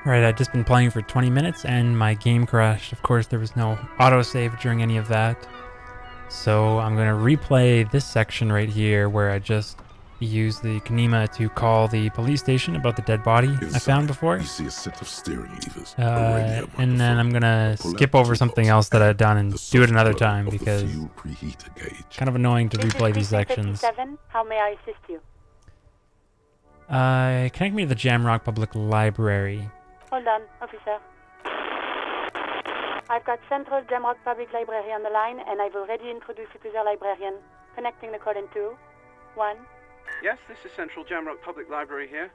Alright, I'd just been playing for 20 minutes and my game crashed. Of course, there was no autosave during any of that. So I'm going to replay this section right here where I just used the Kanima to call the police station about the dead body I found before. You see a set of steering levers, and then I'm going to skip over something else that I'd done and do it another time because it's kind of annoying to replay these sections. How may I assist you? Connect me to the Jamrock Public Library. Hold on, officer. I've got Central Jamrock Public Library on the line, and I've already introduced you to their librarian. Connecting the call in 2, 1. Yes, this is Central Jamrock Public Library here.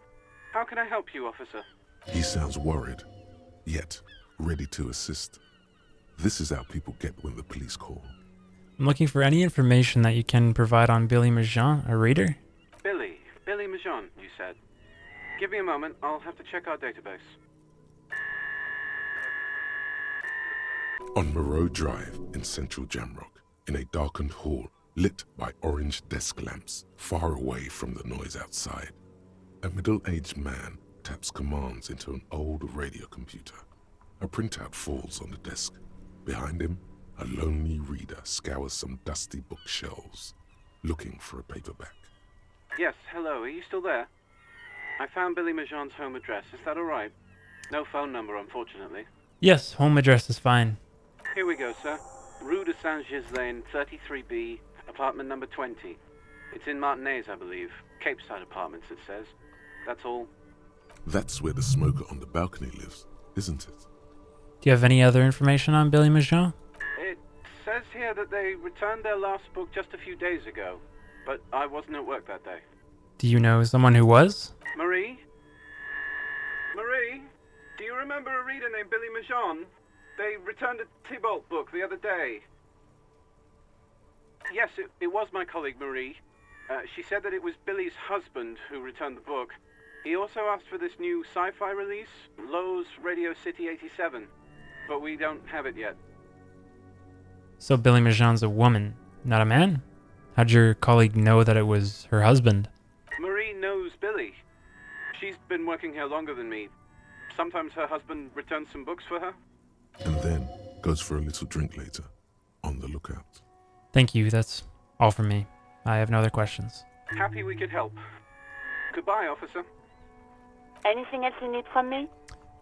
How can I help you, officer? He sounds worried, yet ready to assist. This is how people get when the police call. I'm looking for any information that you can provide on Billy Majan, a reader. Billy Majan, you said. Give me a moment, I'll have to check our database. On Moreau Drive in central Jamrock, in a darkened hall lit by orange desk lamps far away from the noise outside, a middle-aged man taps commands into an old radio computer. A printout falls on the desk. Behind him, a lonely reader scours some dusty bookshelves, looking for a paperback. Yes, hello, are you still there? I found Billy Majan's home address, is that alright? No phone number, unfortunately. Yes, home address is fine. Here we go, sir. Rue de Saint-Ghislain, 33B, apartment number 20. It's in Martinez, I believe. Cape Side Apartments, it says. That's all. That's where the smoker on the balcony lives, isn't it? Do you have any other information on Billy Majan? It says here that they returned their last book just a few days ago, but I wasn't at work that day. Do you know someone who was? Marie? Marie? Do you remember a reader named Billy Majan? They returned a Tybalt book the other day. Yes, it was my colleague Marie. She said that it was Billy's husband who returned the book. He also asked for this new sci-fi release, Lowe's Radio City 87, but we don't have it yet. So Billy Majan's a woman, not a man? How'd your colleague know that it was her husband? Marie knows Billy. She's been working here longer than me. Sometimes her husband returns some books for her. And then goes for a little drink later, on the lookout. Thank you, that's all from me. I have no other questions. Happy we could help. Goodbye, officer. Anything else you need from me?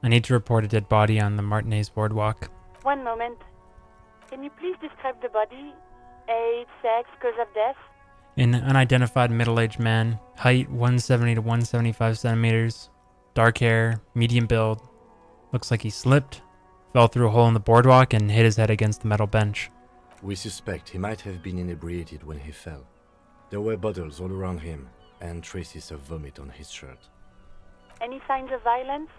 I need to report a dead body on the Martinez boardwalk. One moment. Can you please describe the body? Age, sex, cause of death? An unidentified middle-aged man, height 170 to 175 centimeters, dark hair, medium build. Looks like he slipped, fell through a hole in the boardwalk, and hit his head against the metal bench. We suspect he might have been inebriated when he fell. There were bottles all around him, and traces of vomit on his shirt. Any signs of violence?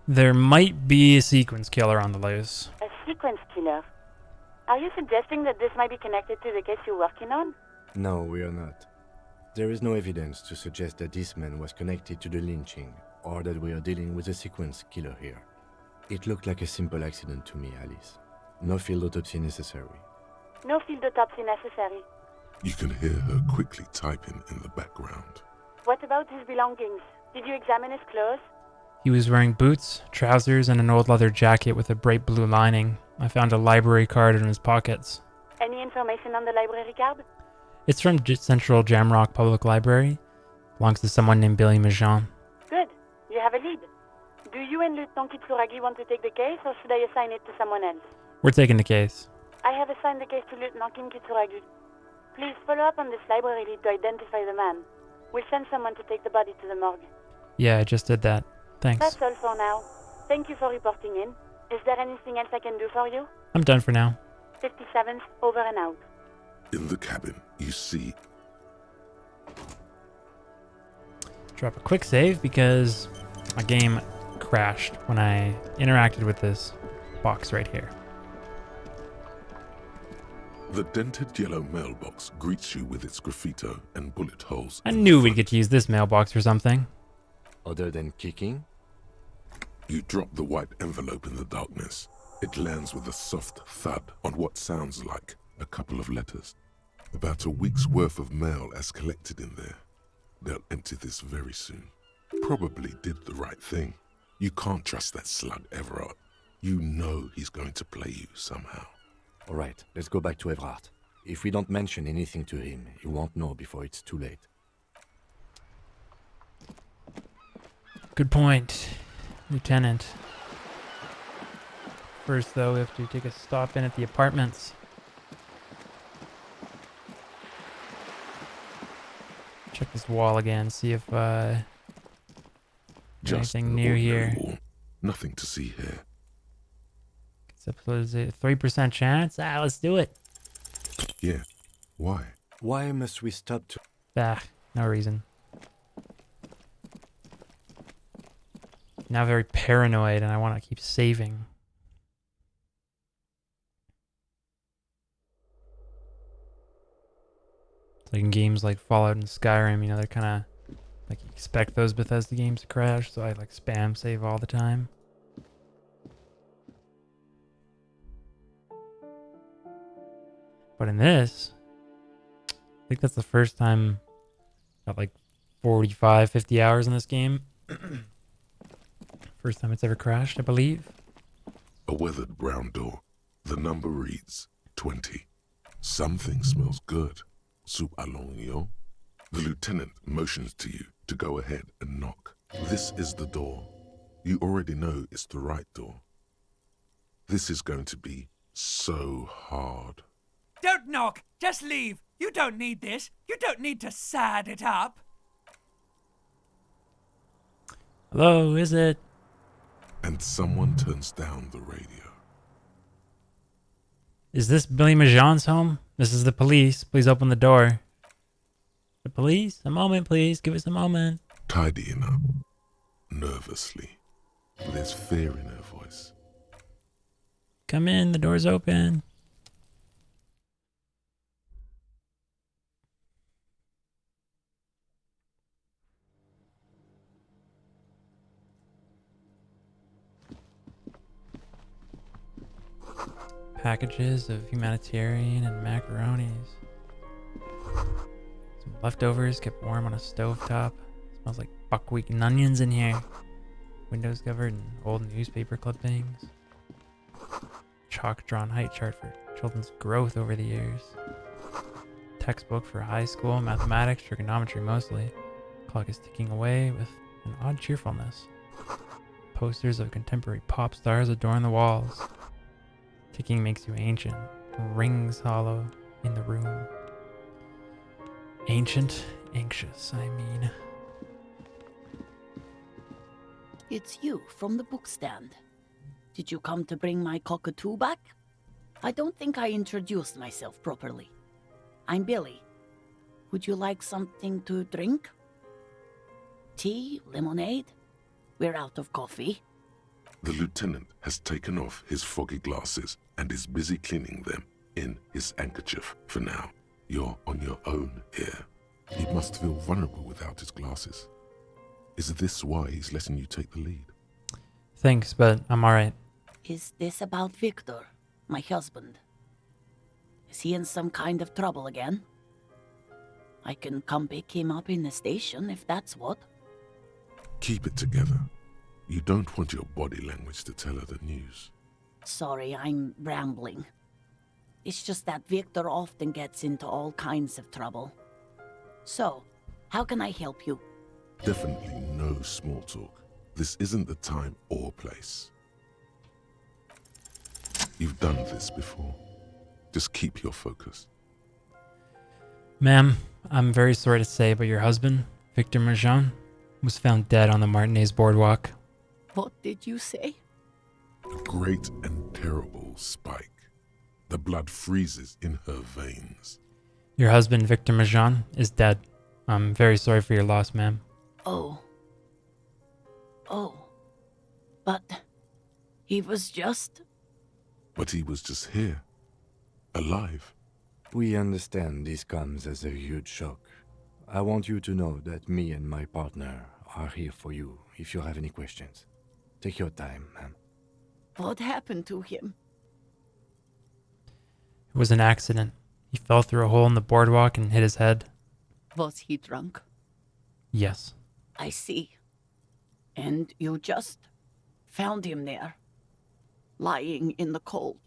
There might be a sequence killer on the loose. A sequence killer? Are you suggesting that this might be connected to the case you're working on? No, we are not. There is no evidence to suggest that this man was connected to the lynching, or that we are dealing with a sequence killer here. It looked like a simple accident to me, Alice. No field autopsy necessary. No field autopsy necessary. You can hear her quickly typing in the background. What about his belongings? Did you examine his clothes? He was wearing boots, trousers, and an old leather jacket with a bright blue lining. I found a library card in his pockets. Any information on the library card? It's from Central Jamrock Public Library. Belongs to someone named Billy Majan. Good. You have a lead. Do you and Lieutenant Kitsuragi want to take the case, or should I assign it to someone else? We're taking the case. I have assigned the case to Lieutenant Kitsuragi. Please follow up on this library lead to identify the man. We'll send someone to take the body to the morgue. Yeah, I just did that. Thanks. That's all for now. Thank you for reporting in. Is there anything else I can do for you? I'm done for now. 57th, over and out. In the cabin, you see... Drop a quick save because my game crashed when I interacted with this box right here. The dented yellow mailbox greets you with its graffito and bullet holes. I knew we'd get to use this mailbox for something. Other than kicking? You drop the white envelope in the darkness. It lands with a soft thud on what sounds like a couple of letters. About a week's worth of mail as collected in there. They'll empty this very soon. Probably did the right thing. You can't trust that slug, Everard. You know he's going to play you somehow. All right, let's go back to Everard. If we don't mention anything to him, he won't know before it's too late. Good point, Lieutenant. First, though, we have to take a stop in at the apartments. Check this wall again, see if Just anything an new ordinary here. wall. Nothing to see here. Except there's a 3% chance. Let's do it. Yeah. Why? Why must we stop to... No reason. Now very paranoid, and I want to keep saving. It's like in games like Fallout and Skyrim, you know, they're kind of like you expect those Bethesda games to crash, so I like spam save all the time. But in this, I think that's the first time got like 45, 50 hours in this game. First time it's ever crashed, I believe. A weathered brown door. The number reads 20. Something smells good. Soup allons, yo. The lieutenant motions to you to go ahead and knock. This is the door. You already know it's the right door. This is going to be so hard. Don't knock! Just leave! You don't need this! You don't need to sad it up! Hello, who is it? And someone turns down the radio. Is this Billy Majon's home? This is the police. Please open the door. The police? A moment, please. Give us a moment. Tidying up. Nervously. There's fear in her voice. Come in, the door's open. Packages of humanitarian and macaronis. Some leftovers kept warm on a stovetop. Smells like buckwheat and onions in here. Windows covered in old newspaper clippings. Chalk drawn height chart for children's growth over the years. Textbook for high school, mathematics, trigonometry mostly. Clock is ticking away with an odd cheerfulness. Posters of contemporary pop stars adorn the walls. Ticking makes you ancient. Rings hollow in the room. Ancient, anxious, I mean. It's you from the bookstand. Did you come to bring my cockatoo back? I don't think I introduced myself properly. I'm Billy. Would you like something to drink? Tea? Lemonade? We're out of coffee. The lieutenant has taken off his foggy glasses and is busy cleaning them in his handkerchief for now. You're on your own here. He must feel vulnerable without his glasses. Is this why he's letting you take the lead? Thanks, but I'm alright. Is this about Victor, my husband? Is he in some kind of trouble again? I can come pick him up in the station if that's what. Keep it together. You don't want your body language to tell her the news. Sorry, I'm rambling. It's just that Victor often gets into all kinds of trouble. So, how can I help you? Definitely no small talk. This isn't the time or place. You've done this before. Just keep your focus. Ma'am, I'm very sorry to say, but your husband, Victor Marjan, was found dead on the Martinez boardwalk. What did you say? A great and terrible spike. The blood freezes in her veins. Your husband, Victor Marjan, is dead. I'm very sorry for your loss, ma'am. Oh. But he was just... But he was just here. Alive. We understand this comes as a huge shock. I want you to know that me and my partner are here for you if you have any questions. Take your time, ma'am. What happened to him? It was an accident. He fell through a hole in the boardwalk and hit his head. Was he drunk? Yes. I see. And you just found him there, lying in the cold.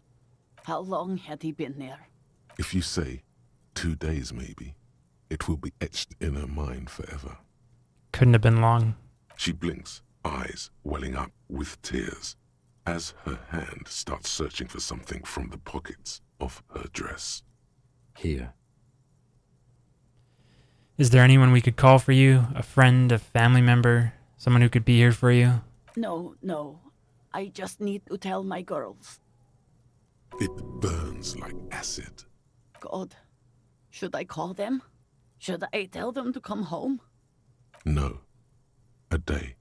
How long had he been there? If you say 2 days maybe, it will be etched in her mind forever. Couldn't have been long. She blinks, eyes welling up with tears, as her hand starts searching for something from the pockets of her dress. Here. Is there anyone we could call for you? A friend, a family member, someone who could be here for you? No. I just need to tell my girls. It burns like acid. God, should I call them? Should I tell them to come home? No. A day.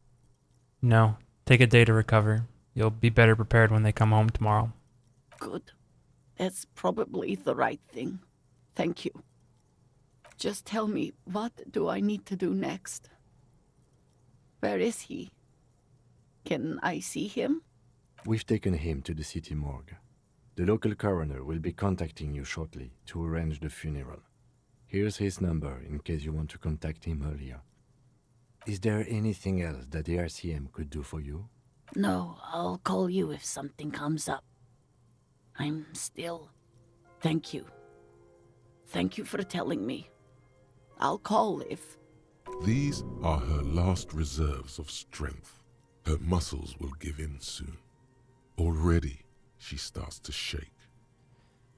No. Take a day to recover. You'll be better prepared when they come home tomorrow. Good. That's probably the right thing. Thank you. Just tell me, what do I need to do next? Where is he? Can I see him? We've taken him to the city morgue. The local coroner will be contacting you shortly to arrange the funeral. Here's his number in case you want to contact him earlier. Is there anything else that the RCM could do for you? No, I'll call you if something comes up. I'm still... Thank you. Thank you for telling me. I'll call if... These are her last reserves of strength. Her muscles will give in soon. Already, she starts to shake.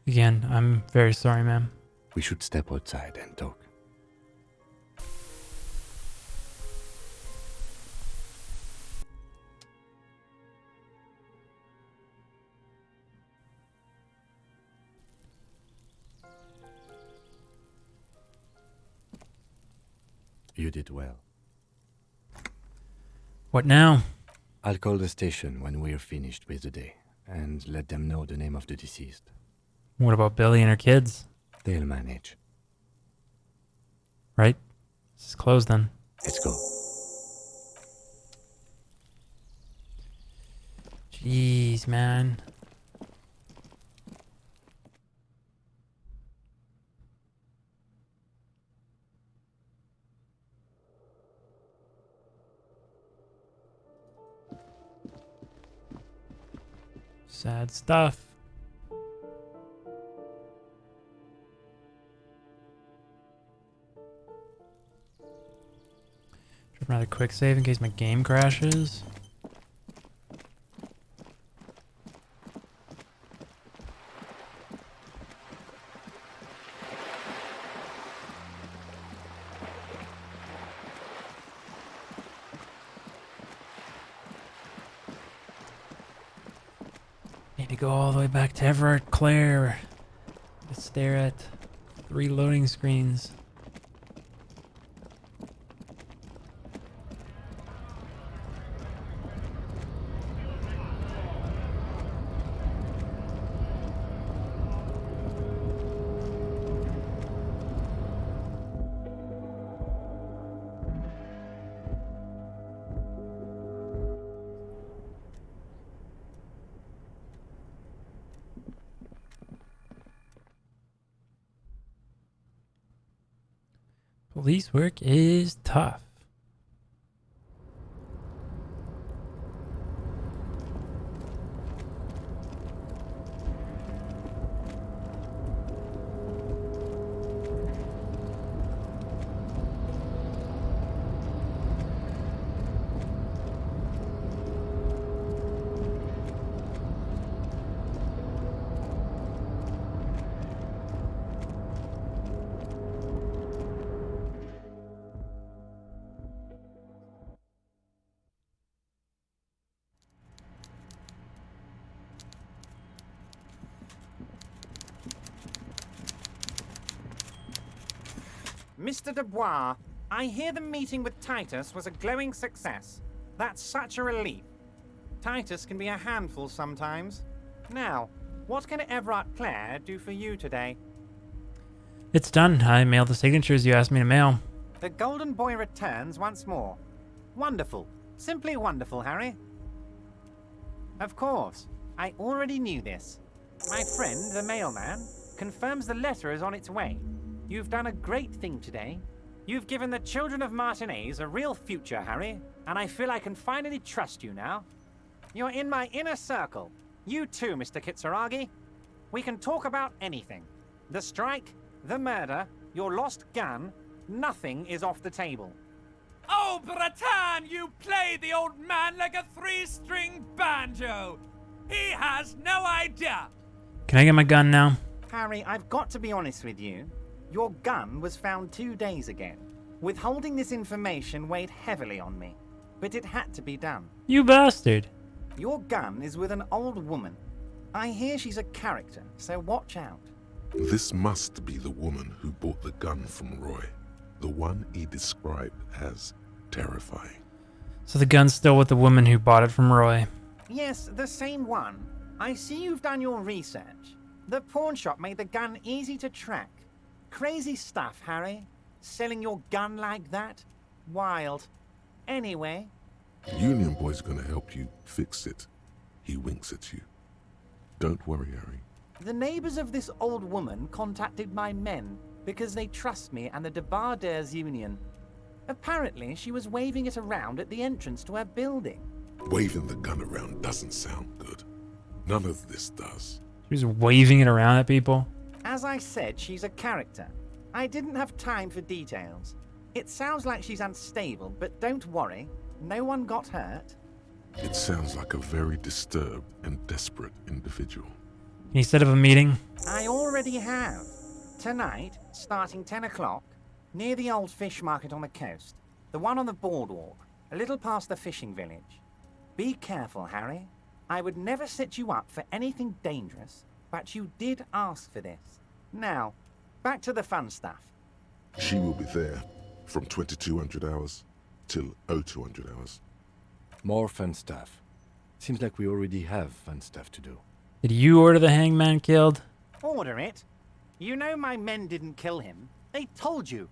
Again, I'm very sorry, ma'am. We should step outside and talk. You did well. What now? I'll call the station when we're finished with the day, and let them know the name of the deceased. What about Billy and her kids? They'll manage. Right? This is closed then. Let's go. Jeez, man. Sad stuff. Another quick save in case my game crashes. Need to go all the way back to Everett Claire to stare at 3 loading screens. Police work is tough. Mr. Dubois, I hear the meeting with Titus was a glowing success. That's such a relief. Titus can be a handful sometimes. Now, what can Everett Claire do for you today? It's done. I mailed the signatures you asked me to mail. The Golden Boy returns once more. Wonderful. Simply wonderful, Harry. Of course. I already knew this. My friend, the mailman, confirms the letter is on its way. You've done a great thing today. You've given the children of Martinez a real future, Harry, and I feel I can finally trust you now. You're in my inner circle. You too, Mr. Kitsuragi. We can talk about anything. The strike, the murder, your lost gun, nothing is off the table. Oh, Bratan, you play the old man like a three-string banjo. He has no idea. Can I get my gun now? Harry, I've got to be honest with you. Your gun was found 2 days ago. Withholding this information weighed heavily on me, but it had to be done. You bastard. Your gun is with an old woman. I hear she's a character, so watch out. This must be the woman who bought the gun from Roy. The one he described as terrifying. So the gun's still with the woman who bought it from Roy. Yes, the same one. I see you've done your research. The pawn shop made the gun easy to track. Crazy stuff, Harry. Selling your gun like that? Wild. Anyway. Union Boy's gonna help you fix it. He winks at you. Don't worry, Harry. The neighbors of this old woman contacted my men because they trust me and the Debarders Union. Apparently, she was waving it around at the entrance to her building. Waving the gun around doesn't sound good. None of this does. She was waving it around at people. As I said, she's a character. I didn't have time for details. It sounds like she's unstable, but don't worry. No one got hurt. It sounds like a very disturbed and desperate individual. Can you set up a meeting? I already have. Tonight, starting 10 o'clock, near the old fish market on the coast. The one on the boardwalk, a little past the fishing village. Be careful, Harry. I would never set you up for anything dangerous, but you did ask for this. Now, back to the fun stuff. She will be there from 2200 hours till 0200 hours. More fun stuff. Seems like we already have fun stuff to do. Did you order the hangman killed? Order it. You know my men didn't kill him. They told you.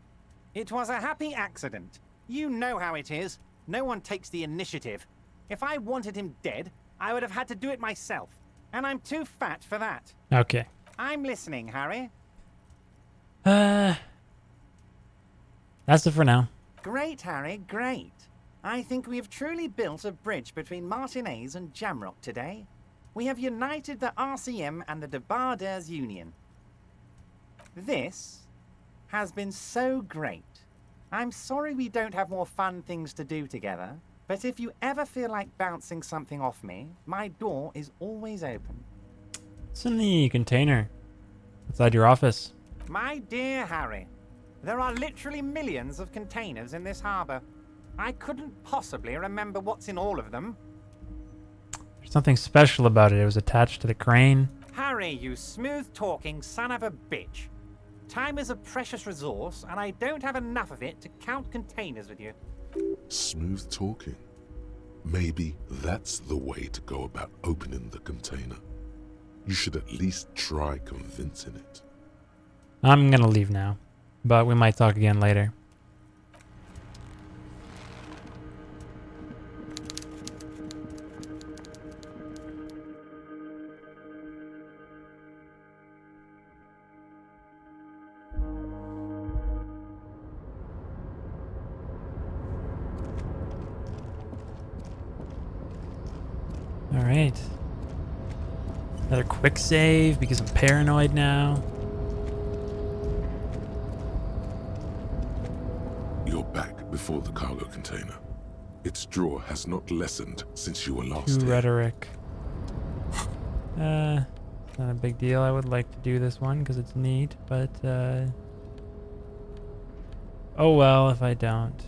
It was a happy accident. You know how it is. No one takes the initiative. If I wanted him dead, I would have had to do it myself. And I'm too fat for that. Okay. I'm listening, Harry. That's it for now. Great, Harry, great. I think we have truly built a bridge between Martinez and Jamrock today. We have united the RCM and the Debarders Union. This has been so great. I'm sorry we don't have more fun things to do together, but if you ever feel like bouncing something off me, my door is always open. It's in the container outside your office. My dear Harry, there are literally millions of containers in this harbor. I couldn't possibly remember what's in all of them. There's something special about it. It was attached to the crane. Harry, you smooth-talking son of a bitch. Time is a precious resource, and I don't have enough of it to count containers with you. Smooth talking. Maybe that's the way to go about opening the container. You should at least try convincing it. I'm gonna leave now, but we might talk again later. All right. Another quick save because I'm paranoid now. You're back before the cargo container. Its draw has not lessened since you were last here. Rhetoric. It's not a big deal. I would like to do this one because it's neat, but oh well if I don't.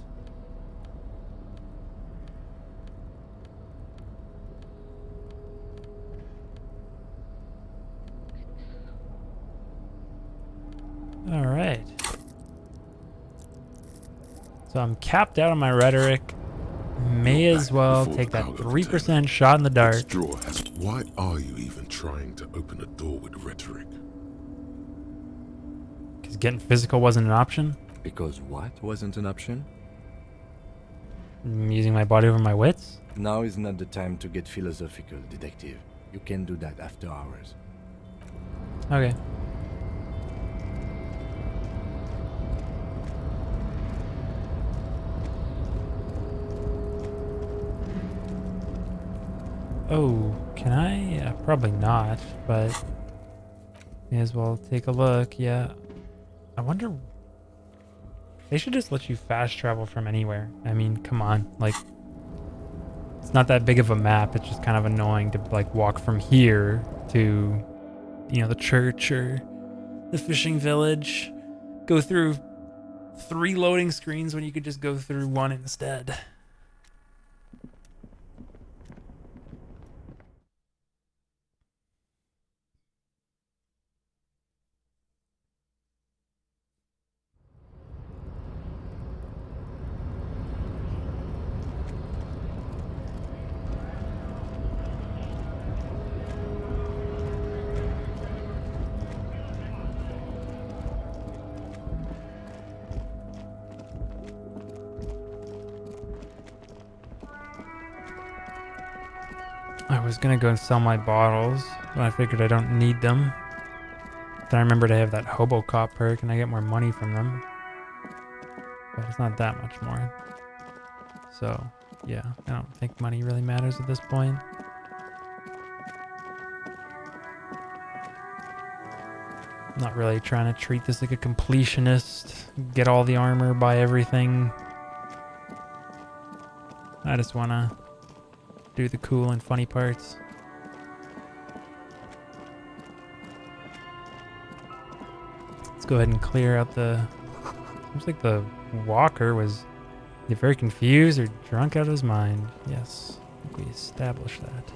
All right. So I'm capped out on my rhetoric. May You're as back well before take the that cargo 3% container. shot in the dark. Its draw has... Why are you even trying to open a door with rhetoric? Because getting physical wasn't an option. Because what wasn't an option? I'm using my body over my wits. Now is not the time to get philosophical, detective. You can do that after hours. Okay. Oh, can I? Probably not, but may as well take a look. Yeah. I wonder. They should just let you fast travel from anywhere. I mean, come on. Like, it's not that big of a map. It's just kind of annoying to, like, walk from here to, you know, the church or the fishing village. Go through 3 loading screens when you could just go through 1 instead. I was gonna go and sell my bottles, but I figured I don't need them. Then I remembered I have that Hobo Cop perk and I get more money from them. But it's not that much more. So, yeah, I don't think money really matters at this point. I'm not really trying to treat this like a completionist, get all the armor, buy everything. I just wanna do the cool and funny parts. Let's go ahead and clear out the... Seems like the walker was either very confused or drunk out of his mind. Yes, I think we established that.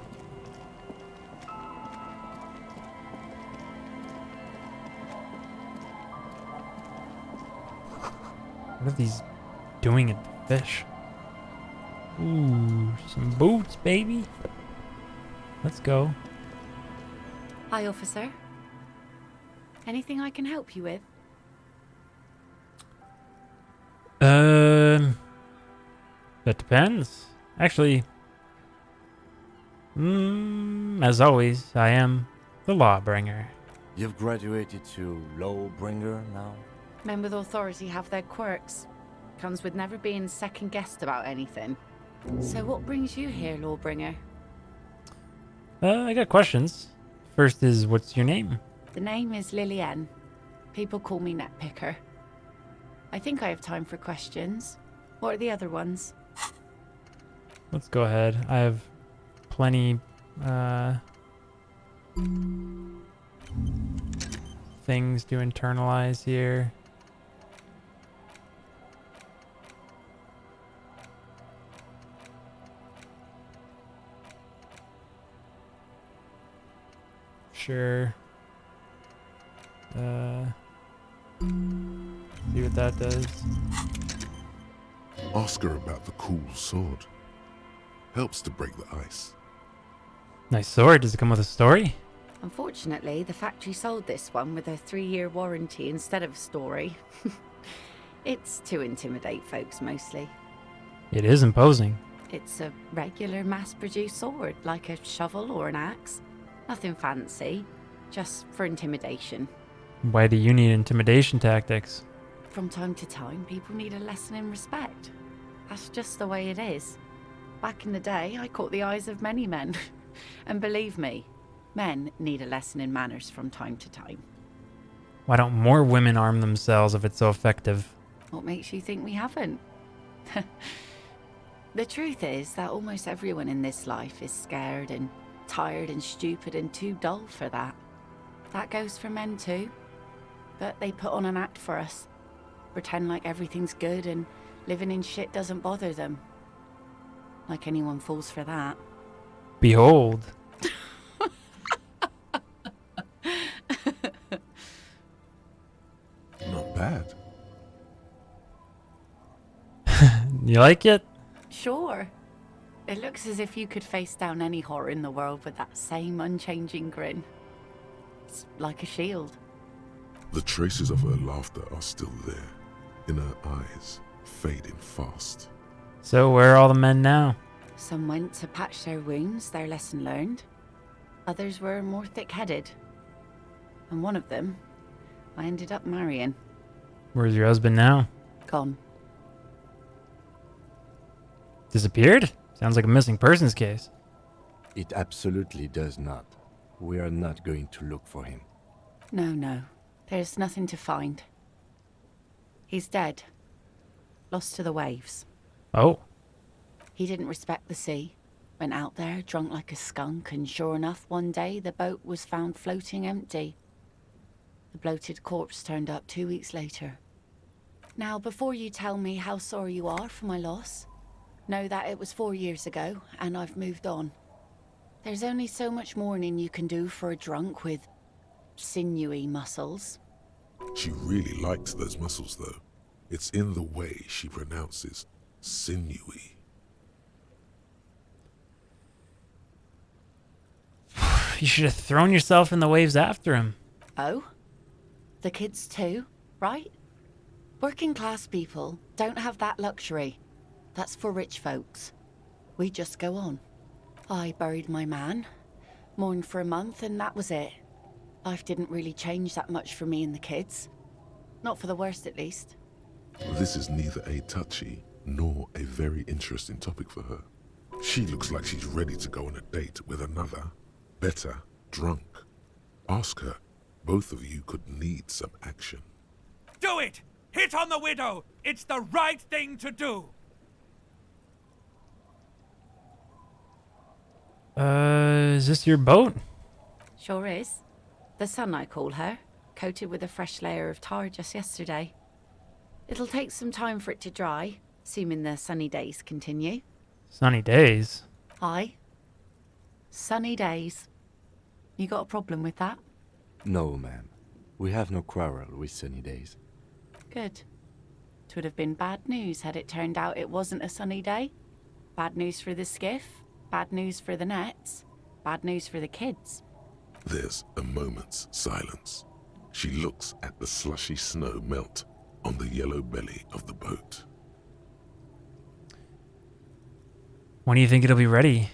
What are these doing at the fish? Ooh, some boots, baby. Let's go. Hi, officer. Anything I can help you with? That depends. Actually, as always, I am the Lawbringer. You've graduated to Lawbringer now? Men with authority have their quirks. Comes with never being second-guessed about anything. So what brings you here, Lawbringer? I got questions. First is, what's your name? The name is Lillian. People call me Netpicker. I think I have time for questions. What are the other ones? Let's go ahead. I have plenty, things to internalize here. Sure. See what that does. Ask her about the cool sword. Helps to break the ice. Nice sword. Does it come with a story? Unfortunately, the factory sold this one with a 3-year warranty instead of a story. It's to intimidate folks mostly. It is imposing. It's a regular mass-produced sword, like a shovel or an axe. Nothing fancy, just for intimidation. Why do you need intimidation tactics? From time to time, people need a lesson in respect. That's just the way it is. Back in the day, I caught the eyes of many men. And believe me, men need a lesson in manners from time to time. Why don't more women arm themselves if it's so effective? What makes you think we haven't? The truth is that almost everyone in this life is scared and tired and stupid and too dull for that. That goes for men too. But they put on an act for us. Pretend like everything's good and living in shit doesn't bother them. Like anyone falls for that. Behold. Not bad. You like it? Sure. It looks as if you could face down any horror in the world with that same unchanging grin. It's like a shield. The traces of her laughter are still there, in her eyes, fading fast. So where are all the men now? Some went to patch their wounds, their lesson learned. Others were more thick-headed. And one of them, I ended up marrying. Where's your husband now? Gone. Disappeared? Sounds like a missing persons case. It absolutely does not. We are not going to look for him. No. There's nothing to find. He's dead. Lost to the waves. Oh. He didn't respect the sea. Went out there, drunk like a skunk, and sure enough, one day the boat was found floating empty. The bloated corpse turned up 2 weeks later. Now, before you tell me how sorry you are for my loss, know that it was 4 years ago, and I've moved on. There's only so much mourning you can do for a drunk with sinewy muscles. She really liked those muscles, though. It's in the way she pronounces sinewy. You should have thrown yourself in the waves after him. Oh? The kids too, right? Working class people don't have that luxury. That's for rich folks. We just go on. I buried my man, mourned for a month, and that was it. Life didn't really change that much for me and the kids. Not for the worst, at least. This is neither a touchy nor a very interesting topic for her. She looks like she's ready to go on a date with another, better, drunk. Ask her. Both of you could need some action. Do it! Hit on the widow! It's the right thing to do! Is this your boat? Sure is. The Sun, I call her. Coated with a fresh layer of tar just yesterday. It'll take some time for it to dry, assuming the sunny days continue. Sunny days? Aye. Sunny days. You got a problem with that? No, ma'am. We have no quarrel with sunny days. Good. It would have been bad news had it turned out it wasn't a sunny day. Bad news for the skiff, bad news for the nets, bad news for the kids. There's a moment's silence. She looks at the slushy snow melt on the yellow belly of the boat. When do you think it'll be ready?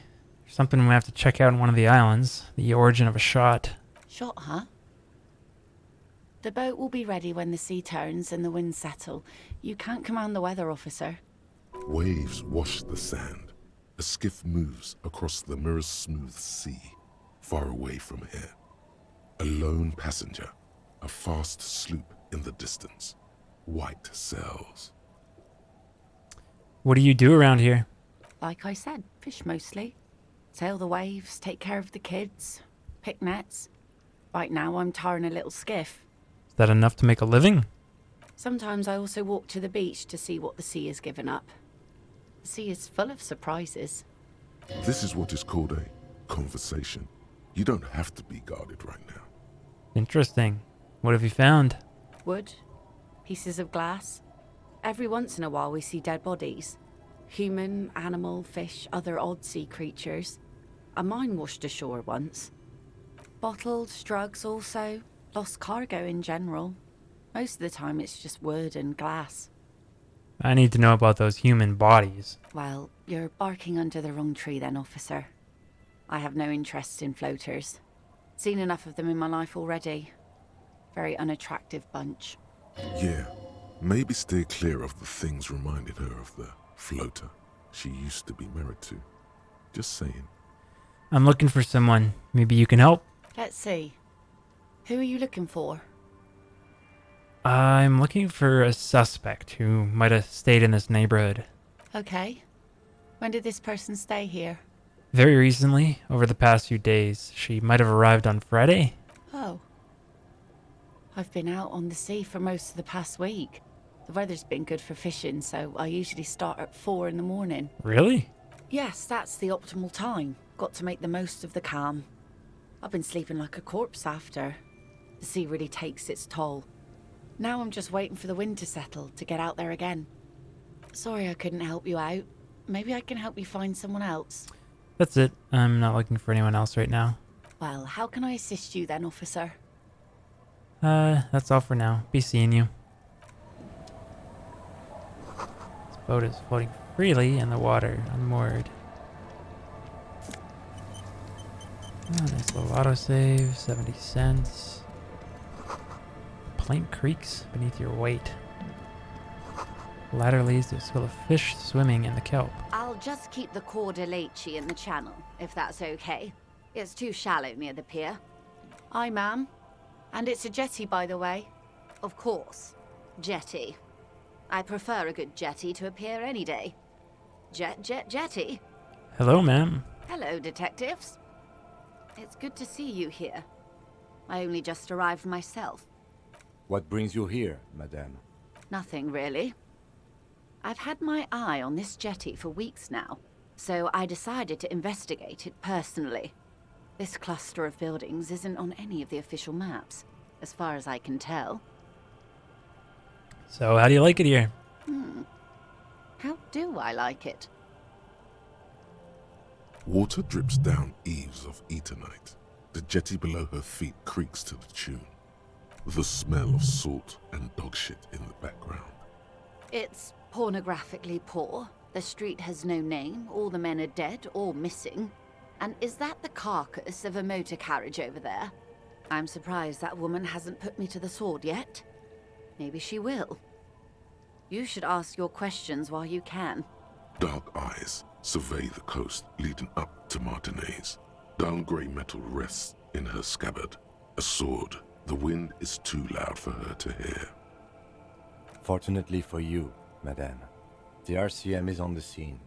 Something we have to check out on one of the islands. The origin of a shot. Shot, huh? The boat will be ready when the sea turns and the winds settle. You can't command the weather, officer. Waves wash the sand. A skiff moves across the mirror-smooth sea, far away from here. A lone passenger, a fast sloop in the distance. White sails. What do you do around here? Like I said, fish mostly. Sail the waves, take care of the kids, pick nets. Right now I'm tarring a little skiff. Is that enough to make a living? Sometimes I also walk to the beach to see what the sea has given up. The sea is full of surprises. This is what is called a conversation. You don't have to be guarded right now. Interesting. What have you found? Wood, pieces of glass. Every once in a while we see dead bodies. Human, animal, fish, other odd sea creatures. A mine washed ashore once. Bottles, drugs also. Lost cargo in general. Most of the time it's just wood and glass. I need to know about those human bodies. Well, you're barking under the wrong tree then, officer. I have no interest in floaters. Seen enough of them in my life already. Very unattractive bunch. Yeah, maybe stay clear of the things reminded her of the floater she used to be married to. Just saying. I'm looking for someone. Maybe you can help? Let's see. Who are you looking for? I'm looking for a suspect who might have stayed in this neighborhood. Okay. When did this person stay here? Very recently, over the past few days. She might have arrived on Friday. Oh. I've been out on the sea for most of the past week. The weather's been good for fishing, so I usually start at 4 in the morning. Really? Yes, that's the optimal time. Got to make the most of the calm. I've been sleeping like a corpse after. The sea really takes its toll. Now I'm just waiting for the wind to settle to get out there again. Sorry I couldn't help you out. Maybe I can help you find someone else. That's it. I'm not looking for anyone else right now. Well, how can I assist you then, officer? That's all for now. Be seeing you. This boat is floating freely in the water, unmoored. Oh, nice little autosave, 70 cents. Plank creaks beneath your weight. Ladder leads to a school of fish swimming in the kelp. I'll just keep the Corda Lacey in the channel, if that's okay. It's too shallow near the pier. Aye, ma'am. And it's a jetty, by the way. Of course. Jetty. I prefer a good jetty to a pier any day. Jetty? Hello, ma'am. Hello, detectives. It's good to see you here. I only just arrived myself. What brings you here, madame? Nothing, really. I've had my eye on this jetty for weeks now, so I decided to investigate it personally. This cluster of buildings isn't on any of the official maps, as far as I can tell. So, how do you like it here? How do I like it? Water drips down eaves of Eternite. The jetty below her feet creaks to the tune. The smell of salt and dog shit in the background. It's pornographically poor. The street has no name, all the men are dead or missing. And is that the carcass of a motor carriage over there? I'm surprised that woman hasn't put me to the sword yet. Maybe she will. You should ask your questions while you can. Dark eyes survey the coast leading up to Martinez. Dull grey metal rests in her scabbard. A sword. The wind is too loud for her to hear. Fortunately for you, madame, the RCM is on the scene.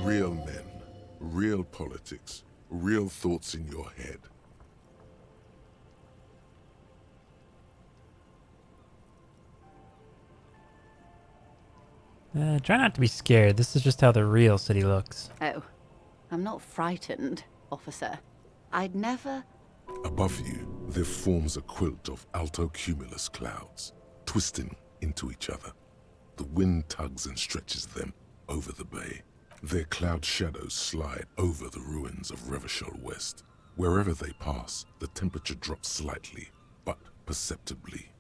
Real men, real politics, real thoughts in your head. Try not to be scared. This is just how the real city looks. Oh, I'm not frightened, officer. I'd never... Above you, there forms a quilt of altocumulus clouds, twisting into each other. The wind tugs and stretches them over the bay. Their cloud shadows slide over the ruins of Revachol West. Wherever they pass, the temperature drops slightly, but perceptibly.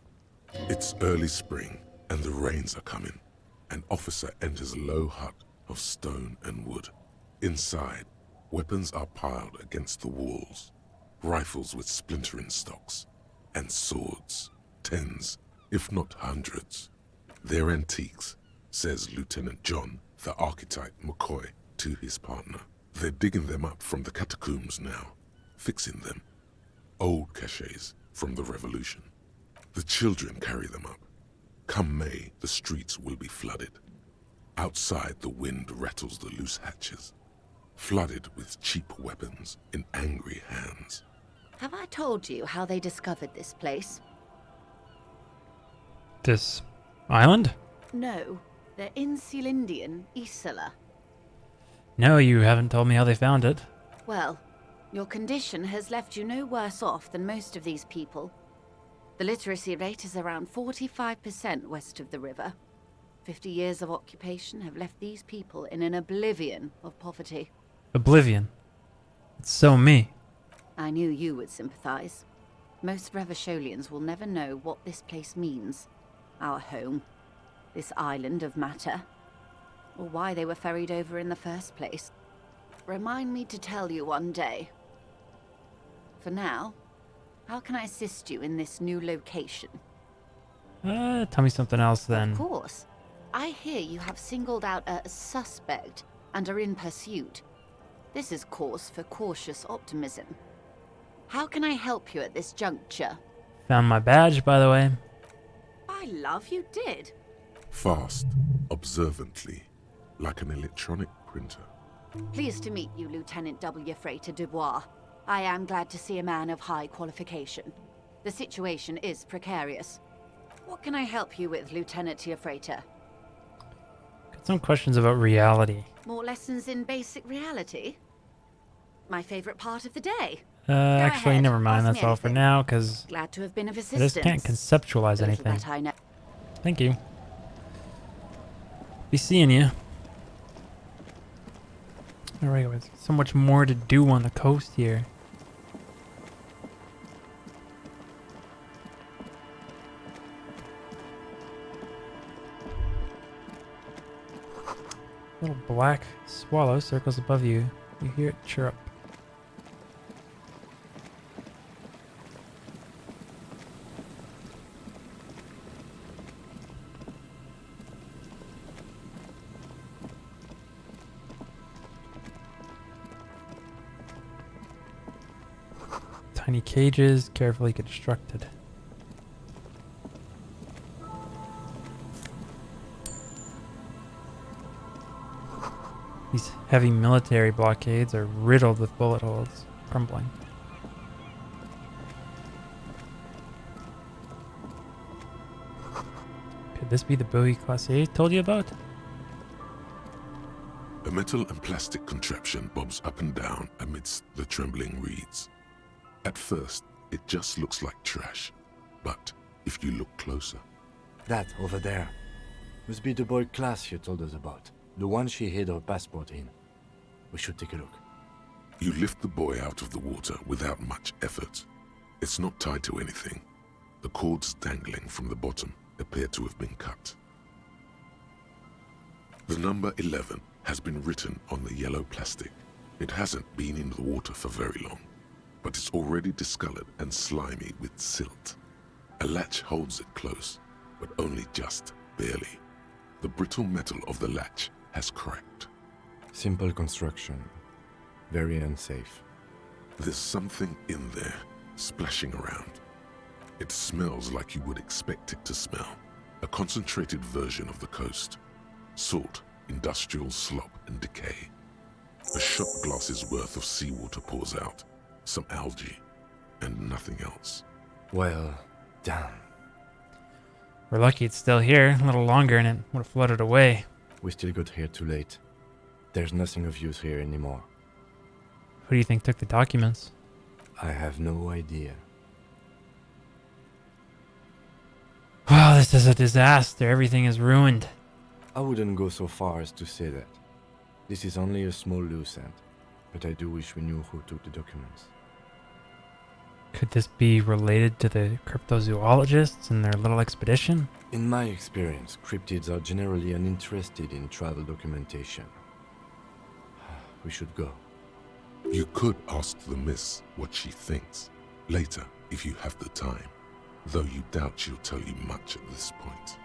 It's early spring, and the rains are coming. An officer enters a low hut of stone and wood. Inside, weapons are piled against the walls. Rifles with splintering stocks, and swords, tens, if not hundreds. They're antiques, says Lieutenant John, the archetype McCoy, to his partner. They're digging them up from the catacombs now, fixing them. Old caches from the revolution. The children carry them up. Come May, the streets will be flooded. Outside, the wind rattles the loose hatches, flooded with cheap weapons in angry hands. Have I told you how they discovered this place? This island? No, the Insulindian Isola. No, you haven't told me how they found it. Well, your condition has left you no worse off than most of these people. The literacy rate is around 45% west of the river. 50 years of occupation have left these people in an oblivion of poverty. Oblivion. It's so me. I knew you would sympathize. Most Revacholians will never know what this place means. Our home. This island of matter. Or why they were ferried over in the first place. Remind me to tell you one day. For now, how can I assist you in this new location? Tell me something else then. Of course. I hear you have singled out a suspect and are in pursuit. This is cause for cautious optimism. How can I help you at this juncture? Found my badge, by the way. By love, you did. Fast, observantly, like an electronic printer. Pleased to meet you, Lieutenant W. Frater Dubois. I am glad to see a man of high qualification. The situation is precarious. What can I help you with, Lieutenant Frater? Got some questions about reality. More lessons in basic reality? My favorite part of the day. Actually, ahead. never mind. Ask That's me all for anything. now, because Glad to have been of I assistance. just can't conceptualize Little anything. that I know. Thank you. Be seeing you. Alright, there's so much more to do on the coast here. Little black swallow circles above you. You hear it chirp. Tiny cages, carefully constructed. These heavy military blockades are riddled with bullet holes, crumbling. Could this be the buoy Class A told you about? A metal and plastic contraption bobs up and down amidst the trembling reeds. At first, it just looks like trash, but if you look closer... That over there must be the boy class you told us about. The one she hid her passport in. We should take a look. You lift the boy out of the water without much effort. It's not tied to anything. The cords dangling from the bottom appear to have been cut. The number 11 has been written on the yellow plastic. It hasn't been in the water for very long, but it's already discolored and slimy with silt. A latch holds it close, but only just barely. The brittle metal of the latch has cracked. Simple construction. Very unsafe. There's something in there, splashing around. It smells like you would expect it to smell. A concentrated version of the coast. Salt, industrial slop and decay. A shot glass's worth of seawater pours out. Some algae, and nothing else. Well, damn. We're lucky it's still here. A little longer and it would have floated away. We still got here too late. There's nothing of use here anymore. Who do you think took the documents? I have no idea. Wow, this is a disaster. Everything is ruined. I wouldn't go so far as to say that. This is only a small loose end, but I do wish we knew who took the documents. Could this be related to the cryptozoologists and their little expedition? In my experience, cryptids are generally uninterested in travel documentation. We should go. You could ask the miss what she thinks, later if you have the time, though you doubt she'll tell you much at this point.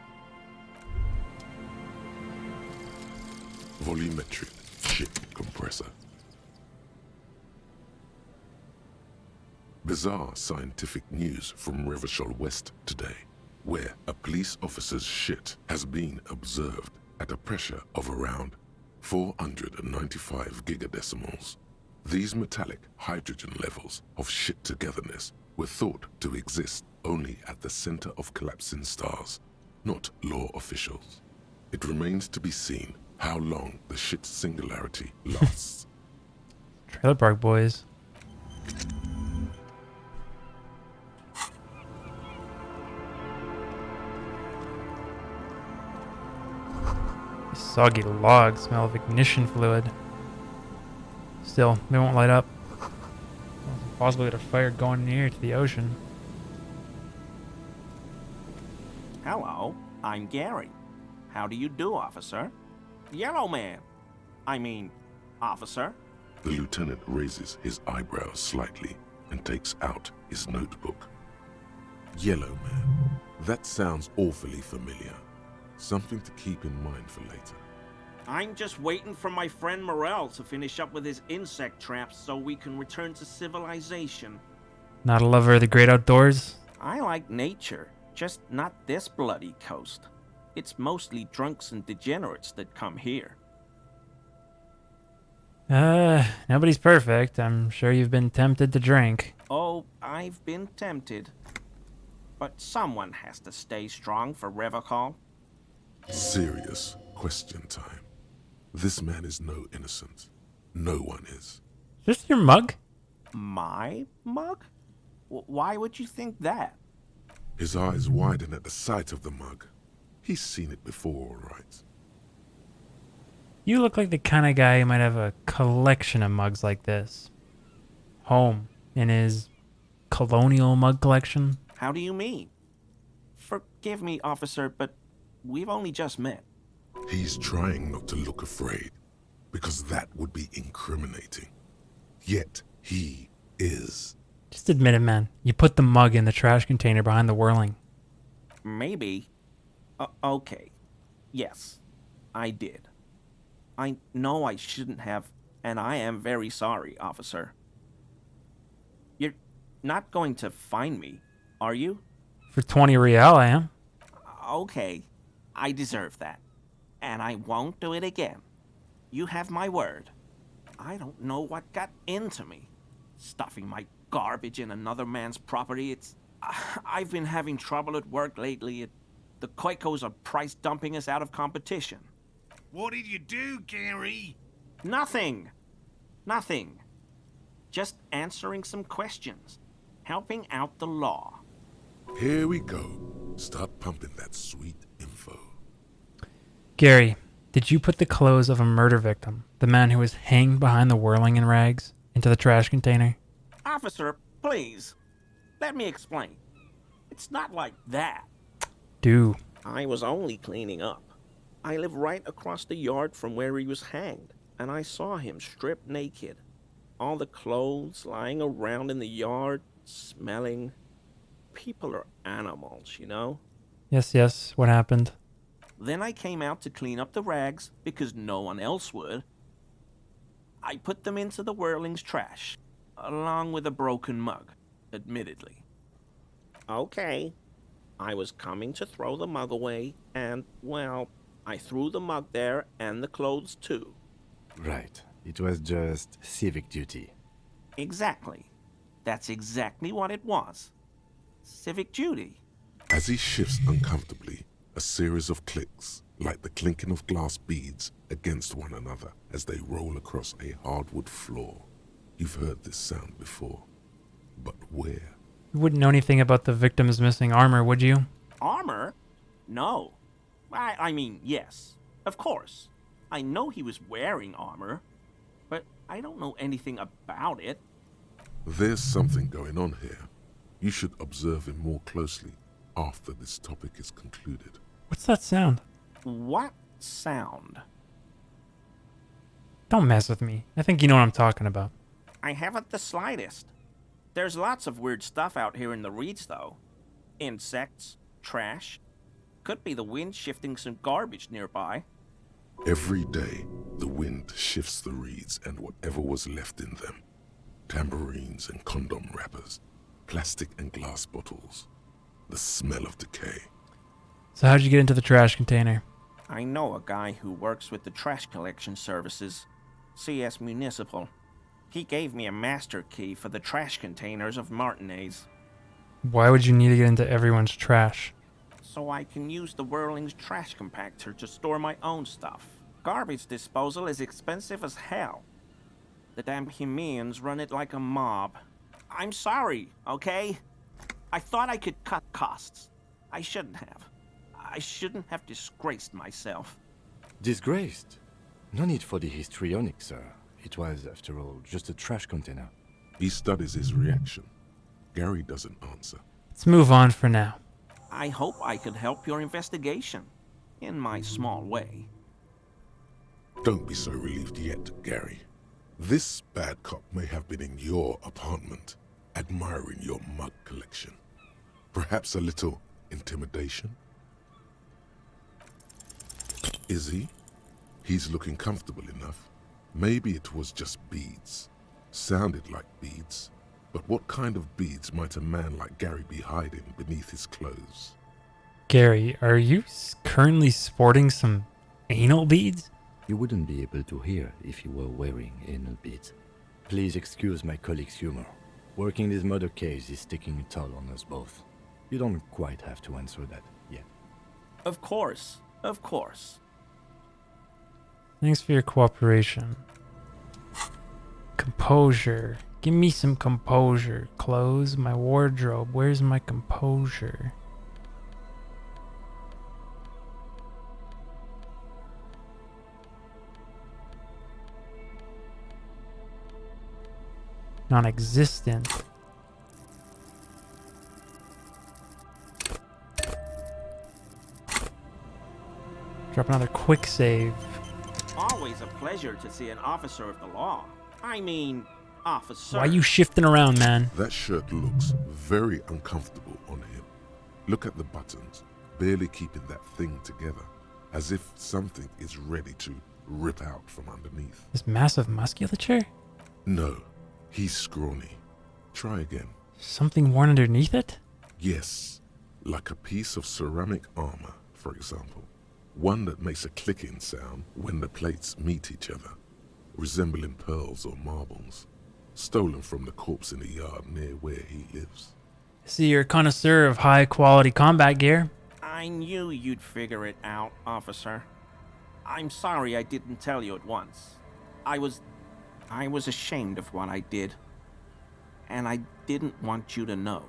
Volumetric ship compressor. Bizarre scientific news from Revachol West today, where a police officer's shit has been observed at a pressure of around 495 gigadecimals. These metallic hydrogen levels of shit togetherness were thought to exist only at the center of collapsing stars, not law officials. It remains to be seen how long the shit singularity lasts. Trailer Park Boys. These soggy logs smell of ignition fluid. Still, they won't light up. It's impossible to get a fire going near to the ocean. Hello, I'm Gary. How do you do, officer? Yellow man. I mean, officer. The lieutenant raises his eyebrows slightly and takes out his notebook. Yellow man. That sounds awfully familiar. Something to keep in mind for later. I'm just waiting for my friend Morel to finish up with his insect traps so we can return to civilization. Not a lover of the great outdoors? I like nature, just not this bloody coast. It's mostly drunks and degenerates that come here. Nobody's perfect. I'm sure you've been tempted to drink. Oh, I've been tempted. But someone has to stay strong for Revachol. Serious question time. This man is no innocent. No one is. Is this your mug? My mug? Why would you think that? His eyes widen at the sight of the mug. He's seen it before, all right. You look like the kind of guy who might have a collection of mugs like this. Home in his colonial mug collection. How do you mean? Forgive me, officer, but we've only just met. He's trying not to look afraid, because that would be incriminating. Yet he is. Just admit it, man. You put the mug in the trash container behind the whirling. Maybe. Okay. Yes, I did. I know I shouldn't have, and I am very sorry, officer. not going to fine me, are you? For 20 real, I am. Okay, I deserve that. And I won't do it again. You have my word. I don't know what got into me. Stuffing my garbage in another man's property, I've been having trouble at work lately. The Koikos are price dumping us out of competition. What did you do, Gary? Nothing. Nothing. Just answering some questions. Helping out the law. Here we go. Start pumping that sweet info. Gary, did you put the clothes of a murder victim, the man who was hanged behind the whirling in rags, into the trash container? Officer, please. Let me explain. It's not like that. Do. I was only cleaning up. I live right across the yard from where he was hanged, and I saw him stripped naked. All the clothes lying around in the yard, smelling. People are animals, you know? Yes, what happened? Then I came out to clean up the rags because no one else would. I put them into the whirling's trash, along with a broken mug, admittedly. Okay. I was coming to throw the mug away, and, well, I threw the mug there and the clothes too. Right. It was just civic duty. Exactly. That's exactly what it was. Civic duty. As he shifts uncomfortably, a series of clicks, like the clinking of glass beads against one another as they roll across a hardwood floor. You've heard this sound before. But where? You wouldn't know anything about the victim's missing armor, would you? Armor? No. I mean, yes. Of course. I know he was wearing armor, but I don't know anything about it. There's something going on here. You should observe him more closely after this topic is concluded. What's that sound? What sound? Don't mess with me. I think you know what I'm talking about. I haven't the slightest. There's lots of weird stuff out here in the reeds, though. Insects, trash. Could be the wind shifting some garbage nearby. Every day, the wind shifts the reeds and whatever was left in them. Tambourines and condom wrappers, plastic and glass bottles. The smell of decay. So how'd you get into the trash container? I know a guy who works with the trash collection services, CS Municipal. He gave me a master key for the trash containers of Martinez. Why would you need to get into everyone's trash? So I can use the Whirling's trash compactor to store my own stuff. Garbage disposal is expensive as hell. The damn Hemians run it like a mob. I'm sorry, okay? I thought I could cut costs. I shouldn't have. I shouldn't have disgraced myself. Disgraced? No need for the histrionic, sir. It was, after all, just a trash container. He studies his reaction. Gary doesn't answer. Let's move on for now. I hope I could help your investigation, in my small way. Don't be so relieved yet, Gary. This bad cop may have been in your apartment, admiring your mug collection. Perhaps a little intimidation? Is he? He's looking comfortable enough. Maybe it was just beads. Sounded like beads. But what kind of beads might a man like Gary be hiding beneath his clothes? Gary, are you currently sporting some anal beads? You wouldn't be able to hear if you were wearing anal beads. Please excuse my colleague's humor. Working this murder case is taking a toll on us both. You don't quite have to answer that yet. Of course, of course. Thanks for your cooperation. Composure. Give me some composure. Clothes, my wardrobe. Where's my composure? Non-existent. Drop another quick save. Always a pleasure to see an officer of the law. I mean, officer. Why are you shifting around, man? That shirt looks very uncomfortable on him. Look at the buttons, barely keeping that thing together, as if something is ready to rip out from underneath. This massive musculature? No, he's scrawny. Try again. Something worn underneath it? Yes, like a piece of ceramic armor, for example. One that makes a clicking sound when the plates meet each other, resembling pearls or marbles, stolen from the corpse in the yard near where he lives. I see you're a connoisseur of high-quality combat gear. I knew you'd figure it out, officer. I'm sorry I didn't tell you at once. I was ashamed of what I did. And I didn't want you to know.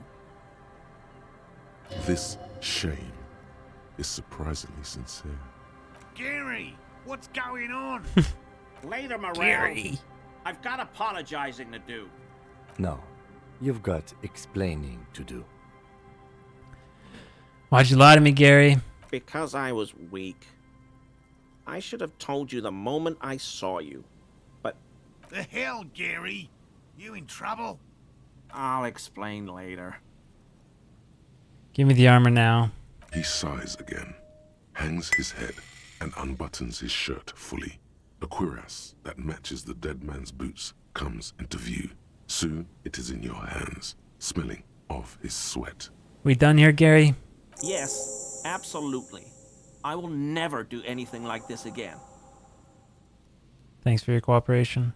This shame is surprisingly sincere. Gary, what's going on? Later, Morel. Gary. I've got apologizing to do. No, you've got explaining to do. Why'd you lie to me, Gary? Because I was weak. I should have told you the moment I saw you. But The hell, Gary? You in trouble? I'll explain later. Give me the armor now. He sighs again, hangs his head, and unbuttons his shirt fully. A cuirass that matches the dead man's boots comes into view. Soon it is in your hands, smelling of his sweat. We done here, Gary? Yes, absolutely. I will never do anything like this again. Thanks for your cooperation.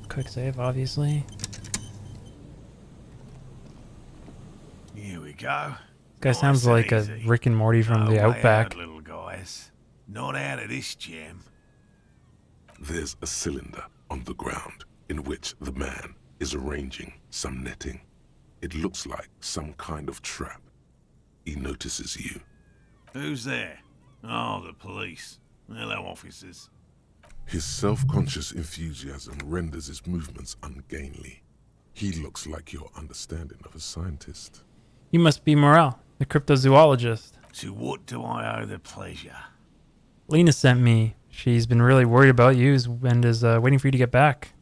Quick save, obviously. Here we go. Guy sounds Nice like and a easy. Rick and Morty from No the way Outback. out, little guys. Not out of this jam. There's a cylinder on the ground in which the man is arranging some netting. It looks like some kind of trap. He notices you. Who's there? Oh, the police. Hello, officers. His self-conscious enthusiasm renders his movements ungainly. He looks like your understanding of a scientist. You must be Morel, the cryptozoologist. To what do I owe the pleasure? Lena sent me. She's been really worried about you and is waiting for you to get back.